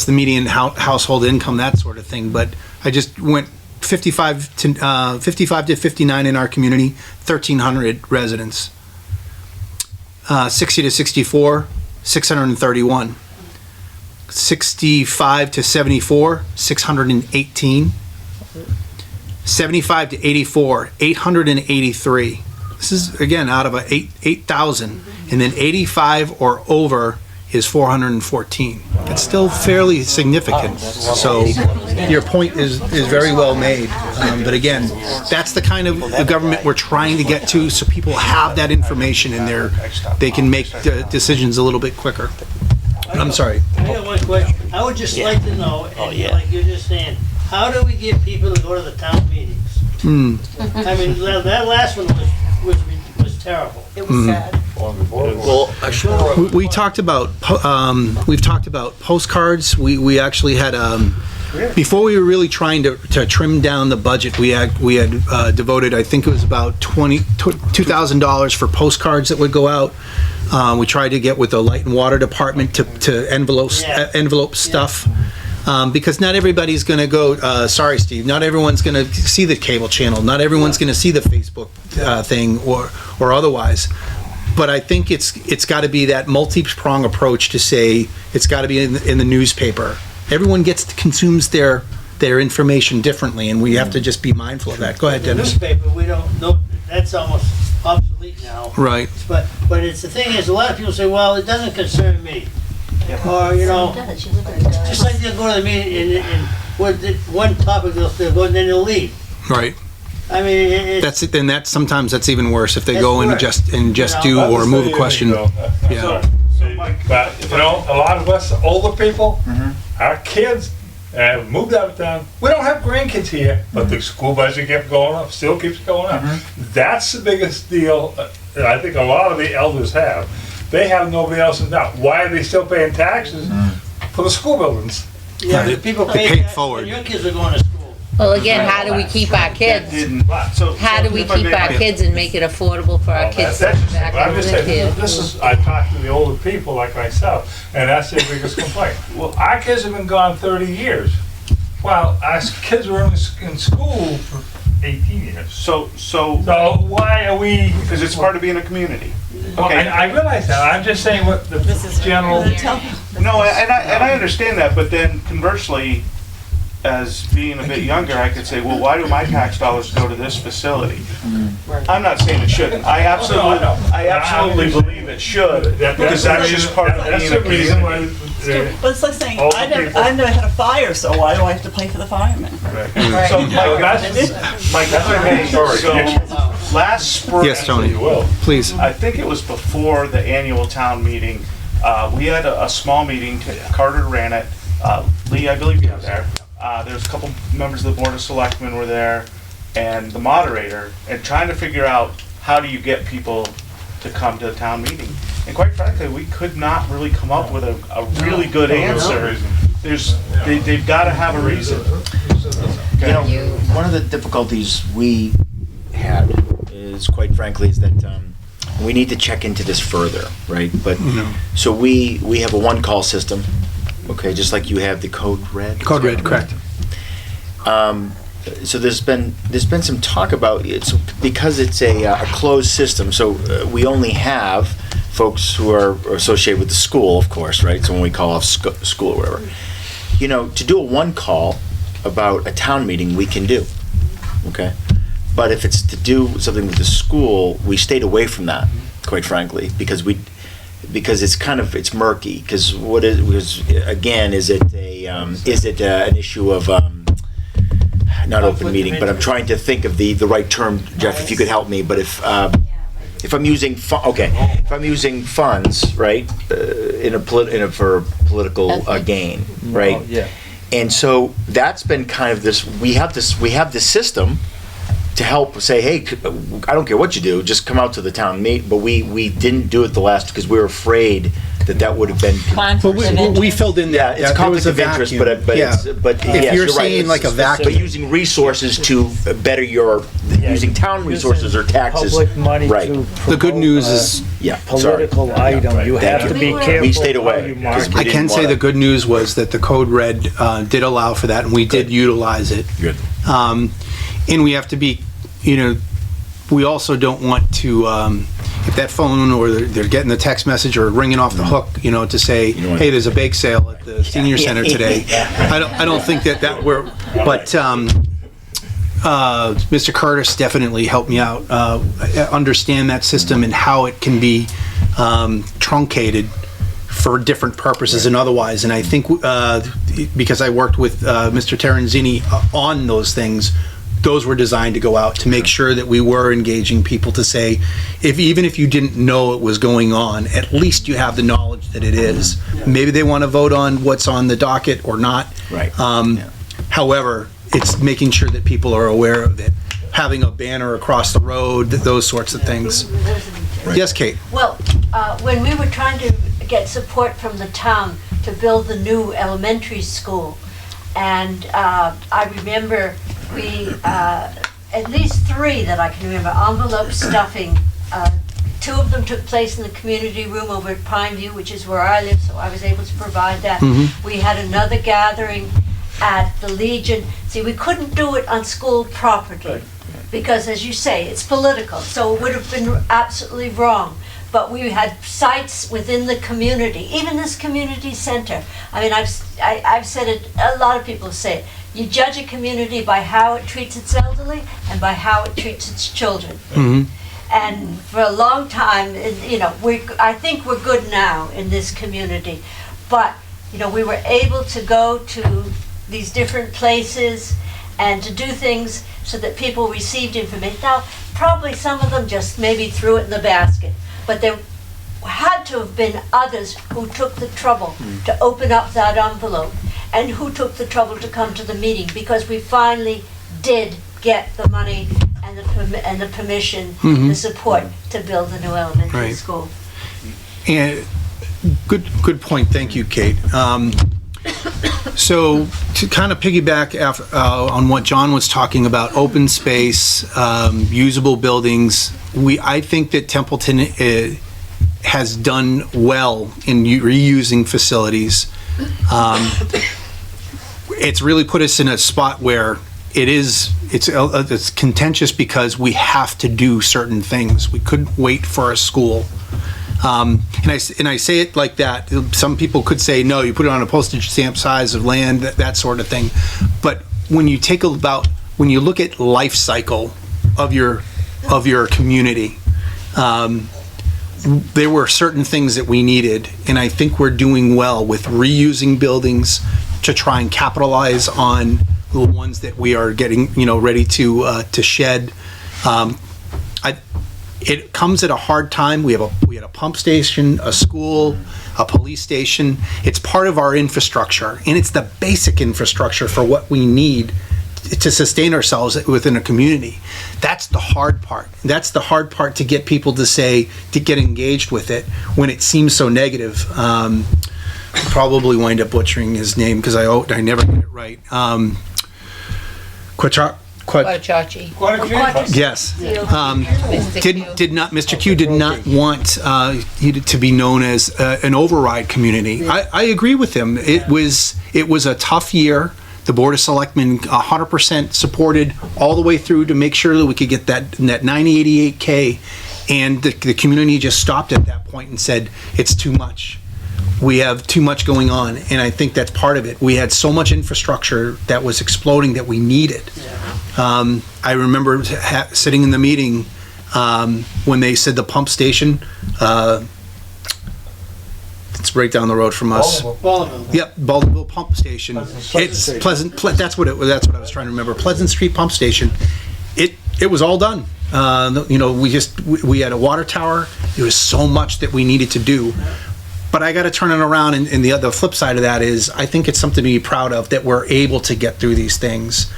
median household income, that sort of thing. But I just went 55 to 59 in our community, 1,300 residents. 60 to 64, 631. 65 to 74, 618. 75 to 84, 883. This is, again, out of 8,000. And then 85 or over is 414. It's still fairly significant. So your point is very well made. But again, that's the kind of the government we're trying to get to, so people have that information and they can make the decisions a little bit quicker. I'm sorry. I got one question. I would just like to know, like you're just saying, how do we get people to go to the town meetings? I mean, that last one was terrible. It was sad. Well, actually, We talked about we've talked about postcards. We actually had before we were really trying to trim down the budget. We had devoted, I think it was about $2,000 for postcards that would go out. We tried to get with the light and water department to envelope stuff. Because not everybody's going to go, sorry, Steve, not everyone's going to see the cable channel. Not everyone's going to see the Facebook thing or otherwise. But I think it's got to be that multi-prong approach to say it's got to be in the newspaper. Everyone consumes their information differently, and we have to just be mindful of that. Go ahead, Dennis. The newspaper, we don't know, that's almost obsolete now. Right. But it's the thing is, a lot of people say, well, it doesn't concern me. Or, just like they'll go to the meeting and with one topic they'll go and then they'll leave. Right. I mean, That's it. And sometimes that's even worse if they That's go and worse. just do or move a question. Yeah. But, a lot of us older people, our kids have moved out of town. We don't have grandkids here, but the school budget kept going up, still keeps going up. That's the biggest deal that I think a lot of the elders have. They have nobody else in town. Why are they still paying taxes for the school buildings? Yeah, the people They pay paid tax forward. when your kids are going to school. Well, again, how do we keep our kids? How do we keep our kids and make it affordable for our kids to That's back I'm and just live saying, here? I talk to the older people like myself, and that's their biggest complaint. Well, our kids have been gone 30 years. Well, our kids were in school for 18 years. So why are we? Because it's part of being a community. Well, Okay. I realize that. I'm just saying what the general. No, and I understand that, but then conversely, as being a bit younger, I could say, well, why do my tax dollars go to this facility? I'm not saying it shouldn't. I absolutely believe it should, because that's just part of being a community. But it's like saying, I've never had a fire, so why do I have to pay for the firemen? Right. So, Mike, that's okay. So, last spring. Yes, Tony. Please. I think it was before the annual town meeting. We had a small meeting. Carter ran it. Lee, I believe you were there. There's a couple members of the Board of Selectmen were there, and the moderator, and trying to figure out how do you get people to come to a town meeting. And quite frankly, we could not really come up with a really good answer. They've got to have a reason. One of the difficulties we had is, quite frankly, is that we need to check into this further, right? But so we have a one-call system, okay, just like you have the Code Red. Code Red, correct. So there's been some talk about it because it's a closed system. So we only have folks who are associated with the school, of course, right? So when we call off school or whatever, to do a one call about a town meeting, we can do, okay. But if it's to do something with the school, we stayed away from that, quite frankly, because it's murky. Because is it an issue of not open meeting? But I'm trying to think of the right term, Jeff. If you could help me. But if I'm using funds, right, for political gain, right? Yeah. And so that's been kind of this. We have this system to help say, hey, I don't care what you do, just come out to the town meet. But we didn't do it the last because we were afraid that would have been. But we filled in that. It's conflict of interest, but if you're saying like a vacuum, but using resources to better using town resources or taxes. Public money right. to the good news is political item. You have to be careful. We stayed away. I can say the good news was that the code red did allow for that, and we did utilize it. Good. And we have to be, we also don't want to, if that phone or they're getting the text message or ringing off the hook, to say, hey, there's a bake sale at the senior center today. I don't think that we're, but Mr. Curtis definitely helped me out, understand that system and how it can be truncated for different purposes and otherwise. And I think because I worked with Mr. Terenzini on those things, those were designed to go out to make sure that we were engaging people to say, even if you didn't know it was going on, at least you have the knowledge that it is. Maybe they want to vote on what's on the docket or not. Right. However, it's making sure that people are aware of it. Having a banner across the road, those sorts of things. Right. Yes, Kate? Well, when we were trying to get support from the town to build the new elementary school, and I remember we, at least 3 that I can remember, envelope stuffing. 2 of them took place in the community room over at Pineview, which is where I live, so I was able to provide that. We had another gathering at the Legion. See, we couldn't do it on school property because, as you say, it's political, so it would have been absolutely wrong. But we had sites within the community, even this community center. I mean, I've said it, a lot of people say it. You judge a community by how it treats its elderly and by how it treats its children. And for a long time, I think we're good now in this community. But, we were able to go to these different places and to do things so that people received information. Now, probably some of them just maybe threw it in the basket. But there had to have been others who took the trouble to open up that envelope and who took the trouble to come to the meeting, because we finally did get the money and the permission, the support to build the new elementary school. And good point. Thank you, Kate. So to kind of piggyback on what John was talking about, open space, usable buildings, I think that Templeton has done well in reusing facilities. It's really put us in a spot where it's contentious because we have to do certain things. We couldn't wait for a school. And I say it like that. Some people could say, no, you put it on a postage stamp size of land, that sort of thing. But when you when you look at life cycle of your community, there were certain things that we needed, and I think we're doing well with reusing buildings to try and capitalize on the ones that we are getting, ready to shed. It comes at a hard time. We had a pump station, a school, a police station. It's part of our infrastructure, and it's the basic infrastructure for what we need to sustain ourselves within a community. That's the hard part. That's the hard part to get people to get engaged with it when it seems so negative. I'll probably wind up butchering his name because I never get it right. Quadracci. Yes. Mr. Q did not want you to be known as an override community. I agree with him. It was a tough year. The Board of Selectmen 100% supported all the way through to make sure that we could get that 9088K, and the community just stopped at that point and said, it's too much. We have too much going on, and I think that's part of it. We had so much infrastructure that was exploding that we needed. I remember sitting in the meeting when they said the pump station, it's right down the road from us. Baldenville. Yep, Baldenville Pump Station. It's Pleasant. That's what I was trying to remember. Pleasant Street Pump Station. It was all done. We had a water tower. There was so much that we needed to do. But I got to turn it around, and the flip side of that is I think it's something to be proud of that we're able to get through these things.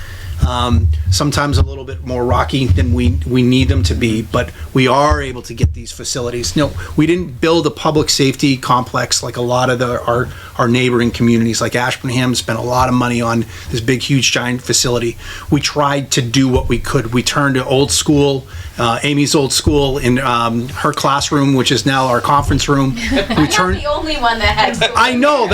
Sometimes a little bit more rocky than we need them to be, but we are able to get these facilities. No, we didn't build a public safety complex like a lot of our neighboring communities, like Ashburnham spent a lot of money on this big, huge, giant facility. We tried to do what we could. We turned to old school, Amy's old school in her classroom, which is now our conference room. We turned. The only one that had. I know,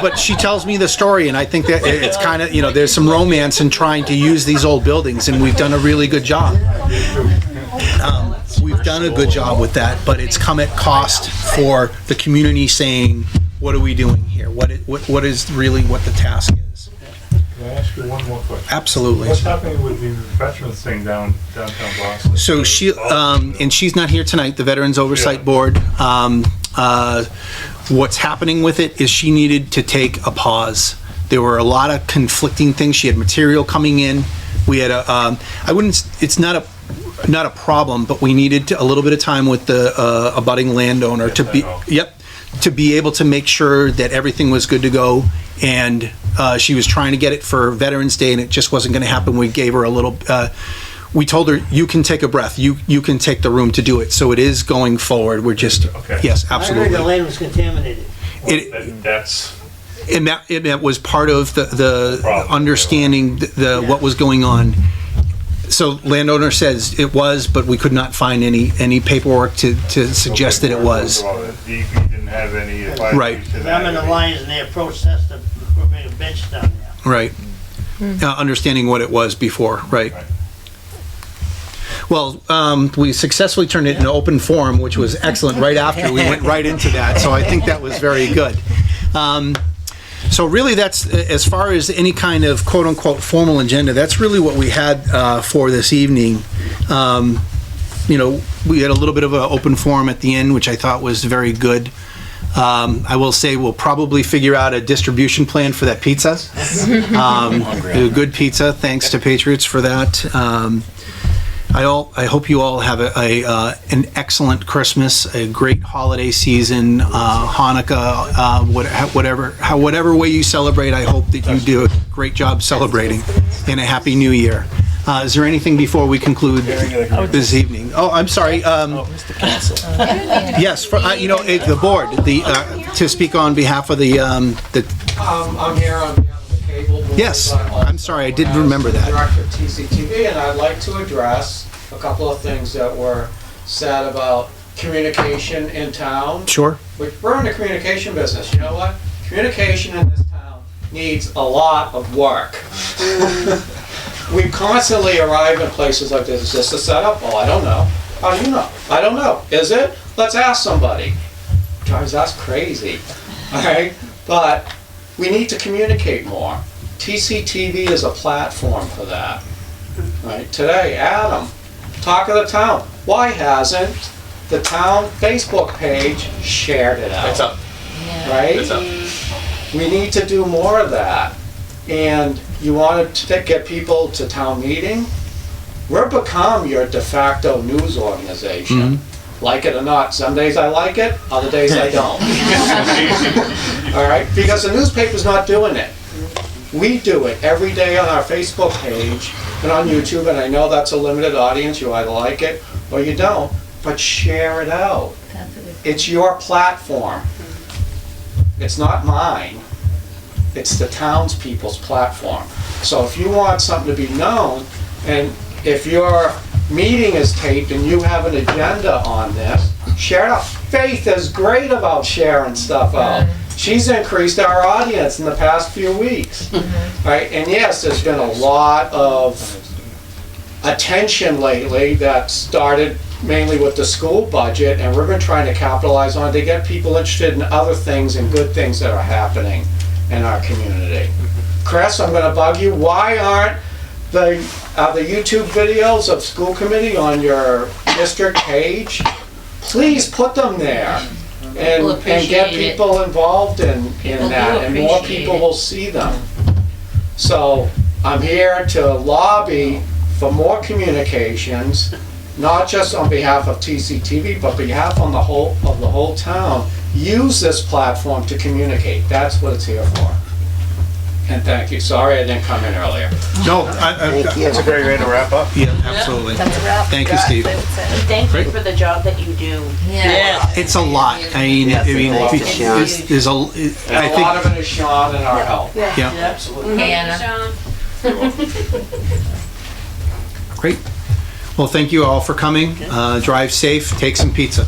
but she tells me the story, and I think that it's kind of, there's some romance in trying to use these old buildings, and we've done a really good job. We've done a good job with that, but it's come at cost for the community saying, what are we doing here? What is really what the task is? Can I ask you one more question? Absolutely. What's happening with the veterans thing downtown Boston? So and she's not here tonight, the Veterans Oversight Board. What's happening with it is she needed to take a pause. There were a lot of conflicting things. She had material coming in. We had it's not a problem, but we needed a little bit of time with the abutting landowner to be able to make sure that everything was good to go. And she was trying to get it for Veterans Day, and it just wasn't going to happen. We gave her a little. We told her, you can take a breath. You can take the room to do it. So it is going forward. We're just yes, absolutely. I heard the land was contaminated. And that was part of the understanding what was going on. So landowner says it was, but we could not find any paperwork to suggest that it was. DEP didn't have any advice. Right. I'm in the Lions and they approached us to bring a bench down there. Right. Understanding what it was before, right. Well, we successfully turned it into open forum, which was excellent right after. We went right into that, so I think that was very good. So really that's, as far as any kind of quote-unquote formal agenda, that's really what we had for this evening. We had a little bit of an open forum at the end, which I thought was very good. I will say we'll probably figure out a distribution plan for that pizza. A good pizza, thanks to Patriots for that. I hope you all have an excellent Christmas, a great holiday season, Hanukkah, whatever way you celebrate. I hope that you do a great job celebrating, and a Happy New Year. Is there anything before we conclude this evening? Oh, I'm sorry. Yes, the board. To speak on behalf of the. I'm here on behalf of the cable board. Yes, I'm sorry, I did remember that. Director of TCTV, and I'd like to address a couple of things that were said about communication in town. Sure. We're in the communication business. You know what? Communication in this town needs a lot of work. We constantly arrive in places like this. Is this a setup? Oh, I don't know. How do you know? I don't know. Is it? Let's ask somebody. Drives us crazy. All right? But we need to communicate more. TCTV is a platform for that. Right? Today, Adam, talk of the town. Why hasn't the town Facebook page shared it out? It's up. Right? It's up. We need to do more of that. And you want to get people to town meeting? We're become your de facto news organization. Like it or not, some days I like it, other days I don't. All right? Because the newspaper's not doing it. We do it every day on our Facebook page and on YouTube, and I know that's a limited audience. You either like it or you don't, but share it out. It's your platform. It's not mine. It's the townspeople's platform. So if you want something to be known, and if your meeting is taped and you have an agenda on this, share it out. Faith is great about sharing stuff out. She's increased our audience in the past few weeks. Right? And yes, there's been a lot of attention lately that started mainly with the school budget, and we've been trying to capitalize on it to get people interested in other things and good things that are happening in our community. Chris, I'm going to bug you. Why aren't the YouTube videos of school committee on your district page? Please put them there and get people involved in that, and more people will see them. So I'm here to lobby for more communications, not just on behalf of TCTV, but behalf on the whole town. Use this platform to communicate. That's what it's here for. And thank you. Sorry I didn't come in earlier. No, That's a great way to wrap up. Yeah, absolutely. That's a wrap. Thank you, Steve. Thank Great. you for the job that you do. It's a lot. I mean, Yes, I mean, it's a lot. there's a. And I a think. lot of it is Sean and our help. Yeah. Absolutely. Hannah. Great. Well, thank you all for coming. Drive safe. Take some pizza.